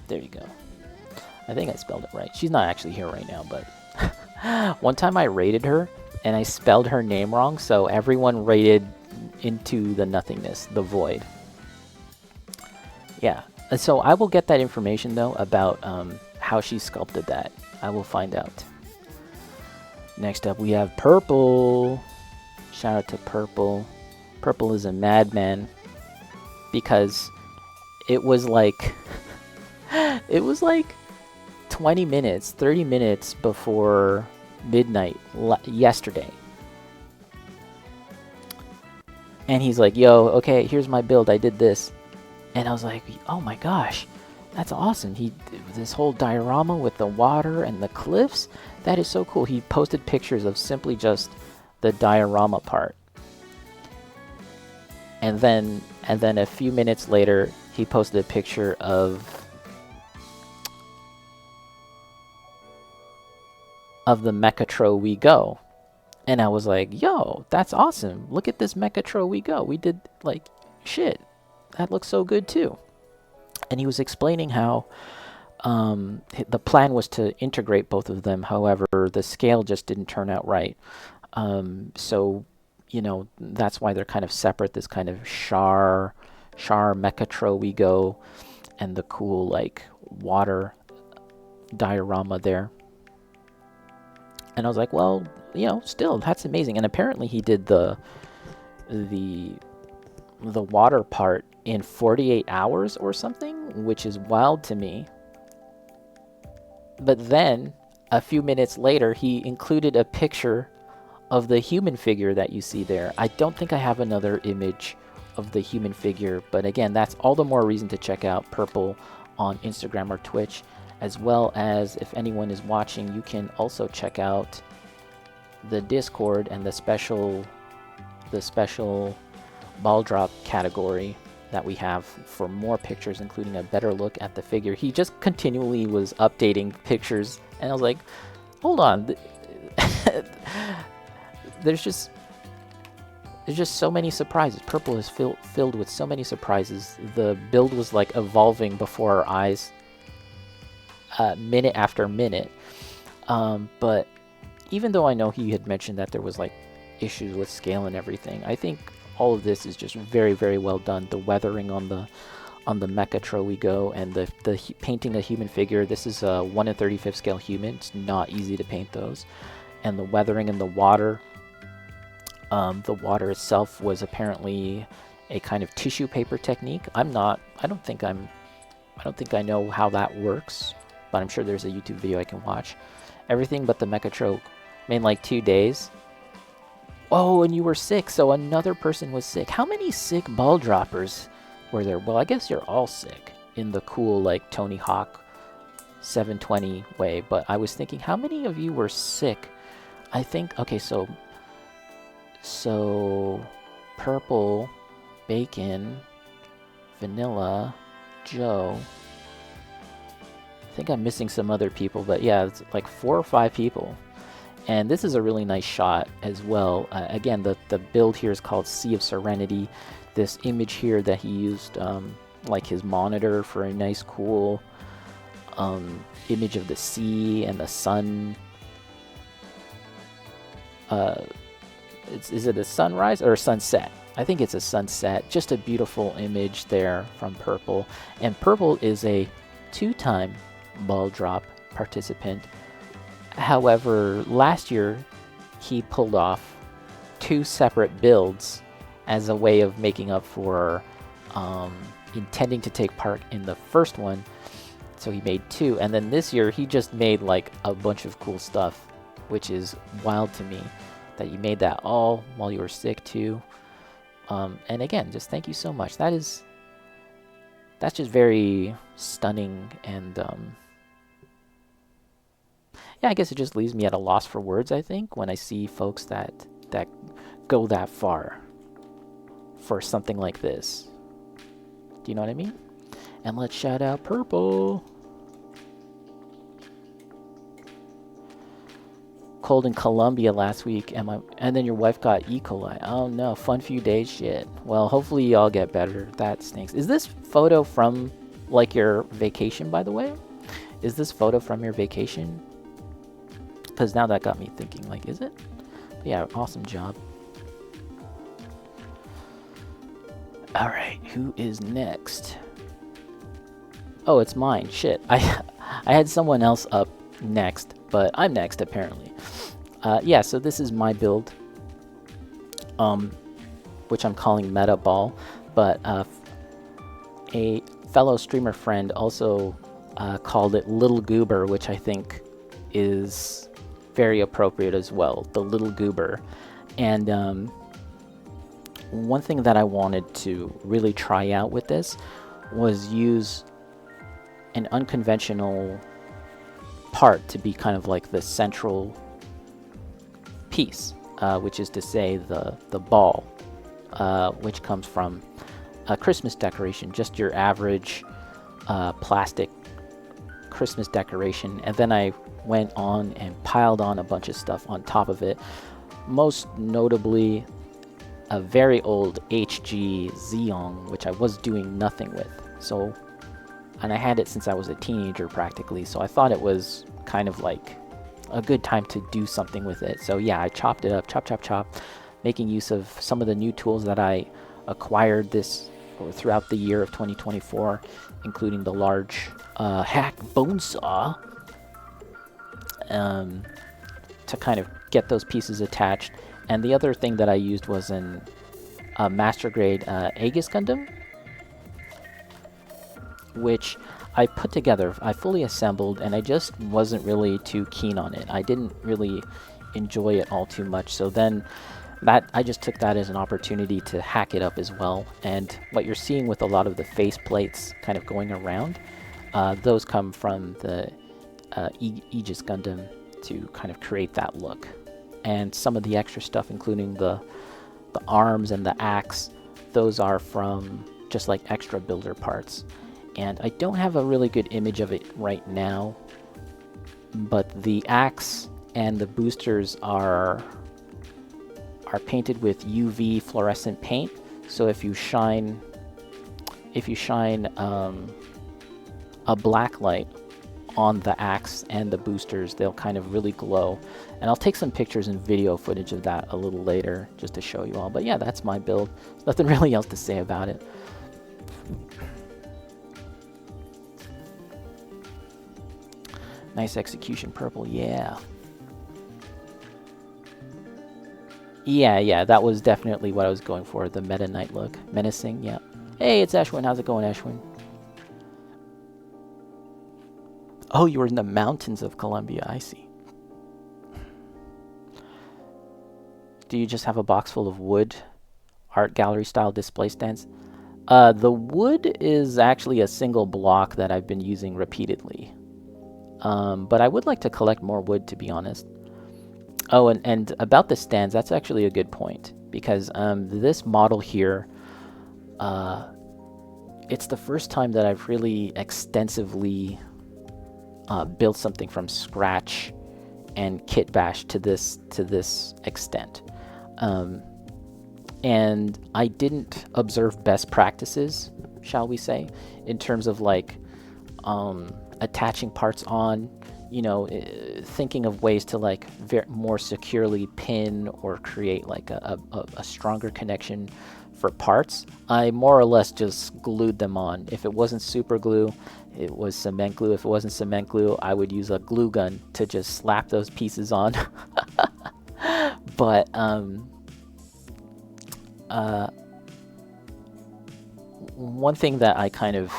There you go. I think I spelled it right. She's not actually here right now, but one time I rated her and I spelled her name wrong, so everyone rated into the nothingness, the void. Yeah, so I will get that information though about how she sculpted that. I will find out. Next up we have Purple. Shout out to Purple. Purple is a madman, because it was like it was like 20 minutes, 30 minutes before midnight yesterday. And he's like, yo, okay, here's my build, I did this. And I was like, oh my gosh, that's awesome. This whole diorama with the water and the cliffs, that is so cool. He posted pictures of simply just the diorama part. And then a few minutes later, he posted a picture of the Mechatro We Go. And I was like, yo, that's awesome. Look at this Mechatro We Go. We did, like, shit. That looks so good too. And he was explaining how the plan was to integrate both of them. However, the scale just didn't turn out right. So, you know, that's why they're kind of separate. This kind of Char Mechatro We Go, and the cool, like, water diorama there. And I was like, well, you know, still, that's amazing. And apparently he did the water part in 48 hours or something, which is wild to me. But then, a few minutes later, he included a picture of the human figure that you see there. I don't think I have another image of the human figure, but again, that's all the more reason to check out Purple on Instagram or Twitch. As well as, if anyone is watching, you can also check out the Discord and the special ball drop category that we have for more pictures, including a better look at the figure. He just continually was updating pictures, and I was like, hold on. There's just so many surprises. Purple is filled with so many surprises. The build was like evolving before our eyes, minute after minute. But even though I know he had mentioned that there was like issues with scale and everything, I think all of this is just very, very well done. The weathering on the Mechatro We Go, and the painting a human figure. This is a 1 in 35th scale human. It's not easy to paint those. And the weathering in the water. The water itself was apparently a kind of tissue paper technique. I don't think I know how that works, but I'm sure there's a YouTube video I can watch. Everything but the Mechatroke made like 2 days. Oh, and you were sick, so another person was sick. How many sick ball droppers were there? Well, I guess you're all sick in the cool, like, Tony Hawk 720 way, but I was thinking, how many of you were sick? I think, okay, so Purple, Bacon, Vanilla, Joe. I think I'm missing some other people, but yeah, it's like 4 or 5 people. And this is a really nice shot as well. Again, the build here is called Sea of Serenity. This image here that he used, like his monitor for a nice, cool image of the sea and the sun. Is it a sunrise or a sunset? I think it's a sunset. Just a beautiful image there from Purple. And Purple is a 2-time ball drop participant. However, last year he pulled off 2 separate builds as a way of making up for intending to take part in the first one. So he made 2, and then this year he just made like a bunch of cool stuff, which is wild to me that you made that all while you were sick too. And again, just thank you so much. That's just very stunning, and yeah, I guess it just leaves me at a loss for words, I think, when I see folks that go that far for something like this. Do you know what I mean? And let's shout out Purple. Cold in Colombia last week, and then your wife got E. coli. Oh no, fun few days shit. Well, hopefully y'all get better. That stinks. Is this photo from like your vacation, by the way? Is this photo from your vacation? Because now that got me thinking, like, is it? But yeah, awesome job. All right, who is next? Oh, it's mine. Shit, I had someone else up next, but I'm next apparently. Yeah, so this is my build, which I'm calling Meta Ball, but a fellow streamer friend also called it Little Goober, which I think is very appropriate as well, the Little Goober. And one thing that I wanted to really try out with this was use an unconventional part to be kind of like the central piece, which is to say the ball, which comes from a Christmas decoration, just your average plastic Christmas decoration. And then I went on and piled on a bunch of stuff on top of it, most notably a very old HG Xeon, which I was doing nothing with. So, and I had it since I was a teenager practically, so I thought it was kind of like a good time to do something with it. So yeah, I chopped it up, chop, making use of some of the new tools that I acquired this or throughout the year of 2024, including the large hack bone saw, to kind of get those pieces attached. And the other thing that I used was a master grade Aegis Gundam, which I put together, I fully assembled, and I just wasn't really too keen on it. I didn't really enjoy it all too much, so then I just took that as an opportunity to hack it up as well. And what you're seeing with a lot of the face plates kind of going around, those come from the Aegis Gundam to kind of create that look. And some of the extra stuff, including the arms and the axe, those are from just like extra builder parts. And I don't have a really good image of it right now, but the axe and the boosters are painted with UV fluorescent paint. So if you shine a black light on the axe and the boosters, they'll kind of really glow. And I'll take some pictures and video footage of that a little later just to show you all. But yeah, that's my build. There's nothing really else to say about it. Nice execution, Purple, yeah. Yeah, yeah, that was definitely what I was going for. The Meta Knight look, menacing. Yeah. Hey, it's Ashwin. How's it going, Ashwin? Oh, you were in the mountains of Colombia. I see. Do you just have a box full of wood, art gallery style display stands? The wood is actually a single block that I've been using repeatedly. But I would like to collect more wood, to be honest. Oh, and about the stands, that's actually a good point. Because this model here, uh, it's the first time that I've really extensively built something from scratch and KITBASH to this extent. And I didn't observe best practices, shall we say, in terms of like attaching parts on, thinking of ways to like more securely pin or create like a stronger connection for parts. I more or less just glued them on. If it wasn't super glue, it was cement glue. If it wasn't cement glue, I would use a glue gun to just slap those pieces on. But uh, one thing that I kind of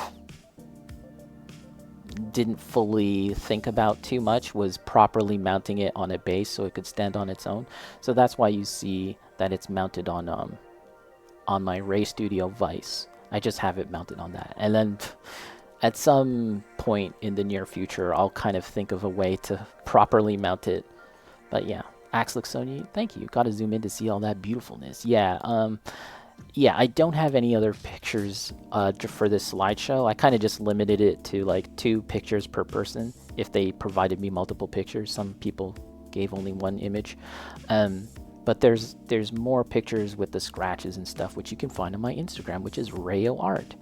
didn't fully think about too much was properly mounting it on a base so it could stand on its own. So that's why you see that it's mounted on my Ray Studio Vice. I just have it mounted on that. And then at some point in the near future, I'll kind of think of a way to properly mount it. But yeah, Axe looks so neat. Thank you. Gotta zoom in to see all that beautifulness. Yeah, I don't have any other pictures for this slideshow. I kind of just limited it to like 2 pictures per person if they provided me multiple pictures. Some people gave only 1 image. But there's more pictures with the scratches and stuff, which you can find on my Instagram, which is Rayo Art.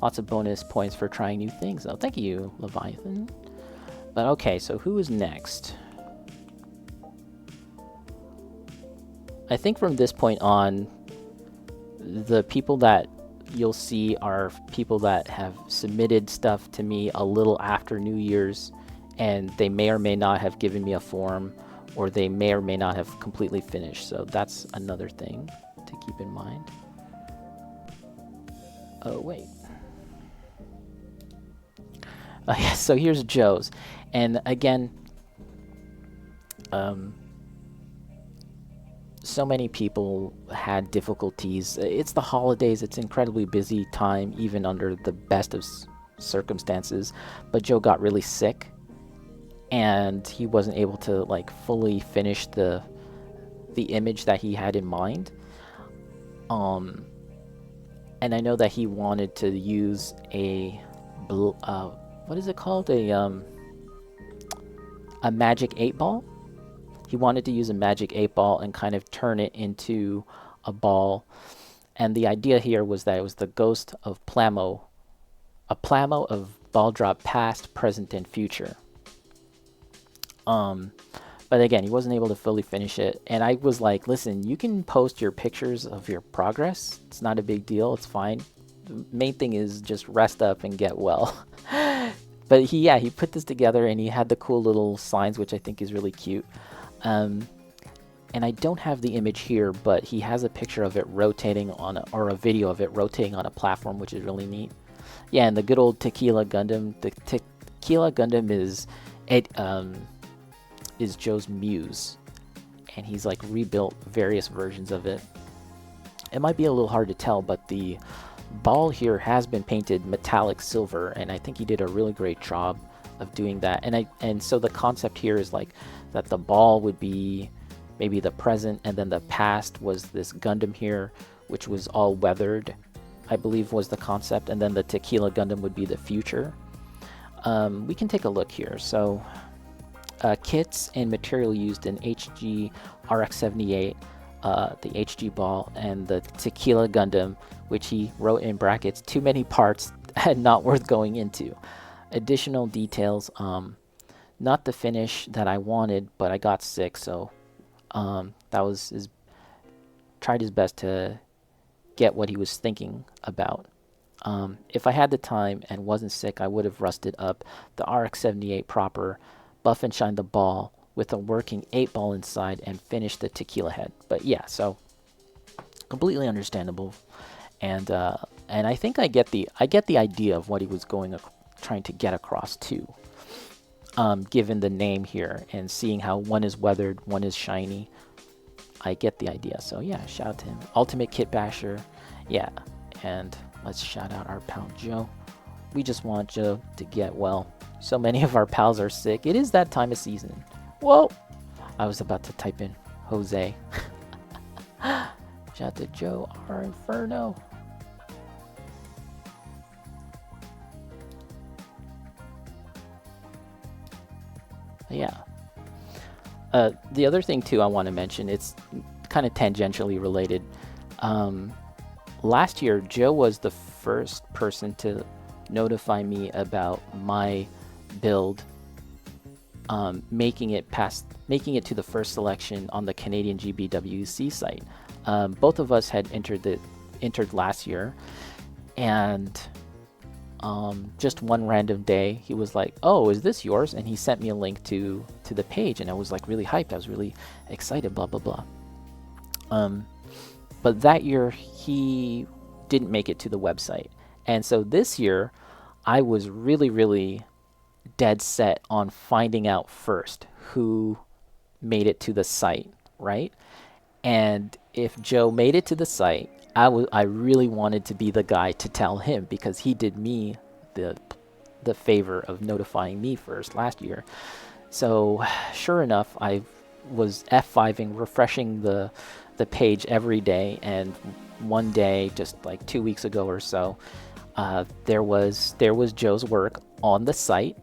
Lots of bonus points for trying new things, though. Thank you, Leviathan. But okay, so who is next? I think from this point on, the people that you'll see are people that have submitted stuff to me a little after New Year's, and they may or may not have given me a form, or they may or may not have completely finished. So that's another thing to keep in mind. Oh, wait. Yeah, so here's Joe's. And again, so many people had difficulties. It's the holidays. It's an incredibly busy time, even under the best of circumstances. But Joe got really sick, and he wasn't able to like fully finish the image that he had in mind. And I know that he wanted to use a what is it called? A magic 8-ball. He wanted to use a magic 8-ball and kind of turn it into a ball. And the idea here was that it was the ghost of Plamo, a Plamo of Balldrop past, present, and future. But again, he wasn't able to fully finish it. And I was like, listen, you can post your pictures of your progress. It's not a big deal. It's fine. The main thing is just rest up and get well. But he put this together, and he had the cool little signs, which I think is really cute. And I don't have the image here, but he has a picture of it rotating on or a video of it rotating on a platform, which is really neat. Yeah, and the good old Tequila Gundam. The Tequila Gundam is Joe's muse, and he's like rebuilt various versions of it. It might be a little hard to tell, but the ball here has been painted metallic silver, and I think he did a really great job of doing that. And so the concept here is like that the ball would be maybe the present, and then the past was this Gundam here, which was all weathered, I believe was the concept, and then the Tequila Gundam would be the future. We can take a look here. So kits and material used in HG RX-78, the HG ball, and the Tequila Gundam, which he wrote in brackets, too many parts and not worth going into. Additional details, not the finish that I wanted, but I got sick, so that was tried his best to get what he was thinking about. If I had the time and wasn't sick, I would have rusted up the RX-78 proper, buff and shine the ball, with a working 8-ball inside and finish the tequila head. But yeah, so completely understandable, and I think I get the idea of what he was trying to get across too. Given the name here and seeing how one is weathered, one is shiny, I get the idea. So yeah, shout out to him. Ultimate Kit Basher, yeah, and let's shout out our pal Joe. We just want Joe to get well. So many of our pals are sick. It is that time of season. Whoa! I was about to type in Jose. Shout out to Joe R. Inferno. Yeah. The other thing too I want to mention, it's kind of tangentially related. Last year, Joe was the first person to notify me about my build, making it to the first selection on the Canadian GBWC site. Both of us had entered last year, and just one random day he was like, "Oh, is this yours?" And he sent me a link to the page, and I was like really hyped. I was really excited, blah blah blah. But that year he didn't make it to the website, and so this year I was really dead set on finding out first who made it to the site, right? And if Joe made it to the site, I really wanted to be the guy to tell him, because he did me the favor of notifying me first last year. So sure enough, I was F5ing, refreshing the page every day, and one day, just like 2 weeks ago or so, there was Joe's work on the site,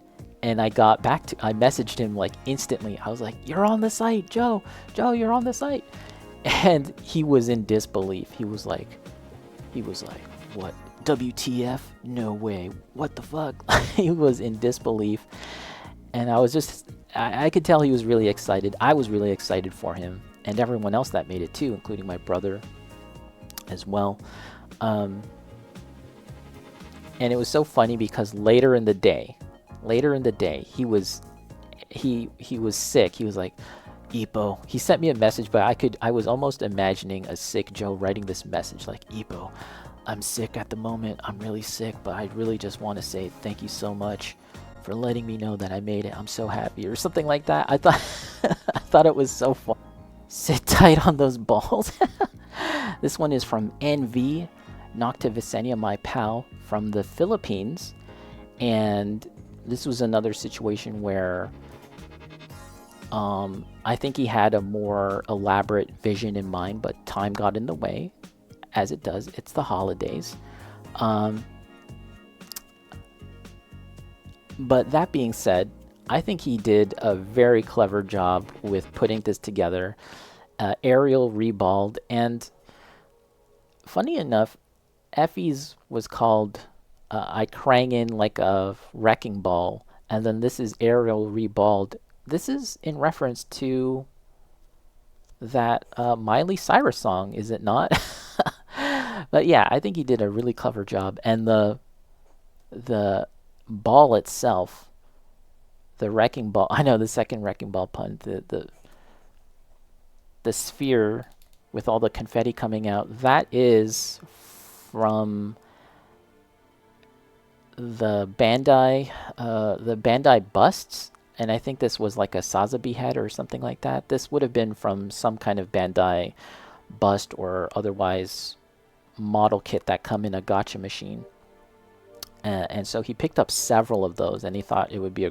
and I messaged him like instantly. I was like, "You're on the site, Joe, you're on the site." And he was in disbelief. He was like, "What? WTF? No way. What the fuck?" He was in disbelief. And I could tell he was really excited. I was really excited for him, and everyone else that made it too, including my brother as well. And it was so funny because later in the day, he was sick. He was like, "Ipo." He sent me a message, but I was almost imagining a sick Joe writing this message like, "Ipo, I'm sick at the moment. I'm really sick, but I really just want to say thank you so much for letting me know that I made it. I'm so happy," or something like that. I thought it was so fun. Sit tight on those balls. This one is from NV Nocta Vicenia, my pal from the Philippines, and this was another situation where I think he had a more elaborate vision in mind, but time got in the way, as it does. It's the holidays. But that being said, I think he did a very clever job with putting this together. Aerial reballed, and funny enough, Effie's was called I Krang in like a wrecking ball, and then this is aerial reballed. This is in reference to that Miley Cyrus song, is it not? But yeah, I think he did a really clever job, and the ball itself, the wrecking ball. I know, the second wrecking ball pun. The sphere with all the confetti coming out. That is from the Bandai busts, and I think this was like a Sazabi head or something like that. This would have been from some kind of Bandai bust or otherwise model kit that come in a gacha machine. And so he picked up several of those, and he thought it would be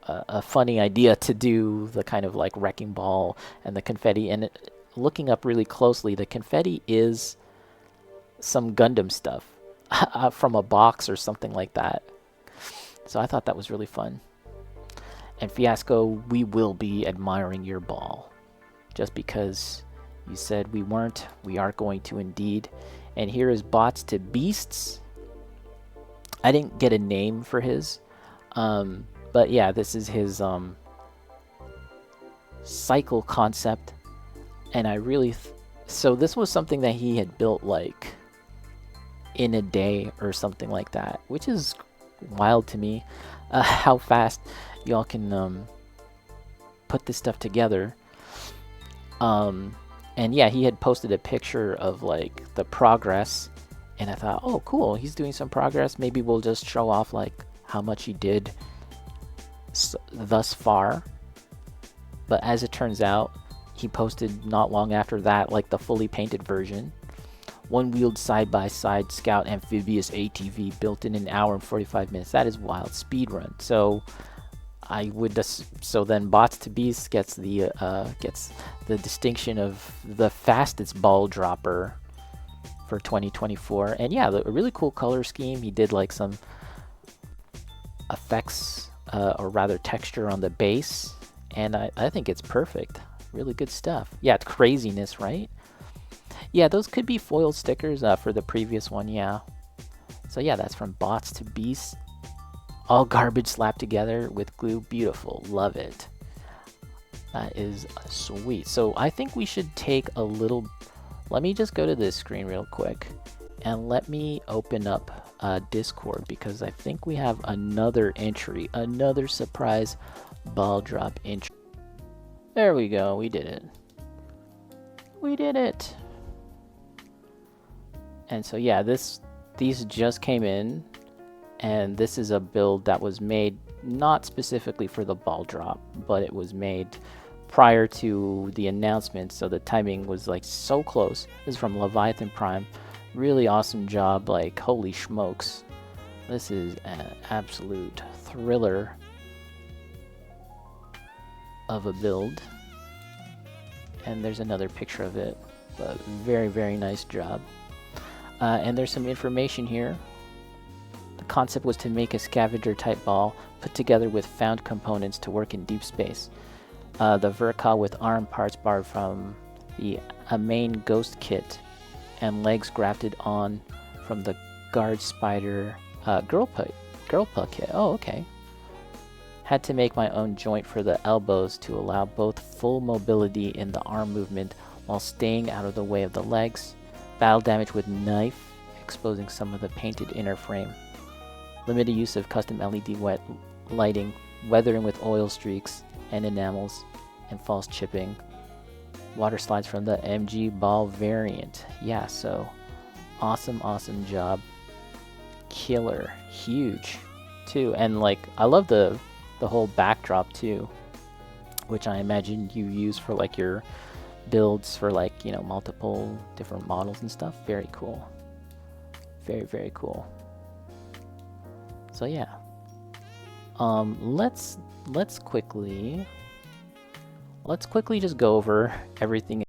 a funny idea to do the kind of like wrecking ball and the confetti. And looking up really closely, the confetti is some Gundam stuff from a box or something like that. So I thought that was really fun. And Fiasco, we will be admiring your ball. Just because you said we weren't, we are going to indeed. And here is Bots to Beasts. I didn't get a name for his. But yeah, this is his cycle concept. And I really... so this was something that he had built like in a day or something like that, which is wild to me. How fast y'all can put this stuff together. And yeah, he had posted a picture of like the progress, and I thought, oh, cool, he's doing some progress. Maybe we'll just show off like how much he did thus far. But as it turns out, he posted not long after that like the fully painted version. One-wheeled side-by-side Scout amphibious ATV built in an hour and 45 minutes. That is wild. Speed run. So I would so then Bots to Beasts gets the distinction of the fastest ball dropper for 2024. And yeah, a really cool color scheme. He did like some effects or rather texture on the base, and I think it's perfect. Really good stuff. Yeah, it's craziness, right? Yeah, those could be foil stickers for the previous one, yeah. So yeah, that's from Bots to Beasts. All garbage slapped together with glue. Beautiful. Love it. That is sweet. So I think we should take a little... Let me just go to this screen real quick. And let me open up Discord, because I think we have another entry. Another surprise ball drop entry. There we go. We did it. We did it. And so yeah, these just came in, and this is a build that was made not specifically for the ball drop, but it was made prior to the announcement, so the timing was like so close. This is from Leviathan Prime. Really awesome job, like holy smokes. This is an absolute thriller of a build. And there's another picture of it, but very, very nice job. And there's some information here. The concept was to make a scavenger type ball put together with found components to work in deep space. The Verca with arm parts borrowed from the main Ghost kit, and legs grafted on from the Guard Spider Girlpa kit. Oh, okay. Had to make my own joint for the elbows to allow both full mobility in the arm movement while staying out of the way of the legs. Battle damage with knife, exposing some of the painted inner frame. Limited use of custom LED wet lighting, weathering with oil streaks and enamels, and false chipping. Water slides from the MG ball variant. Yeah, so awesome, awesome job. Killer, huge too. And like, I love the whole backdrop too, which I imagine you use for like your builds for like, you know, multiple different models and stuff. Very cool. Very, very cool. So yeah. Let's quickly just go over everything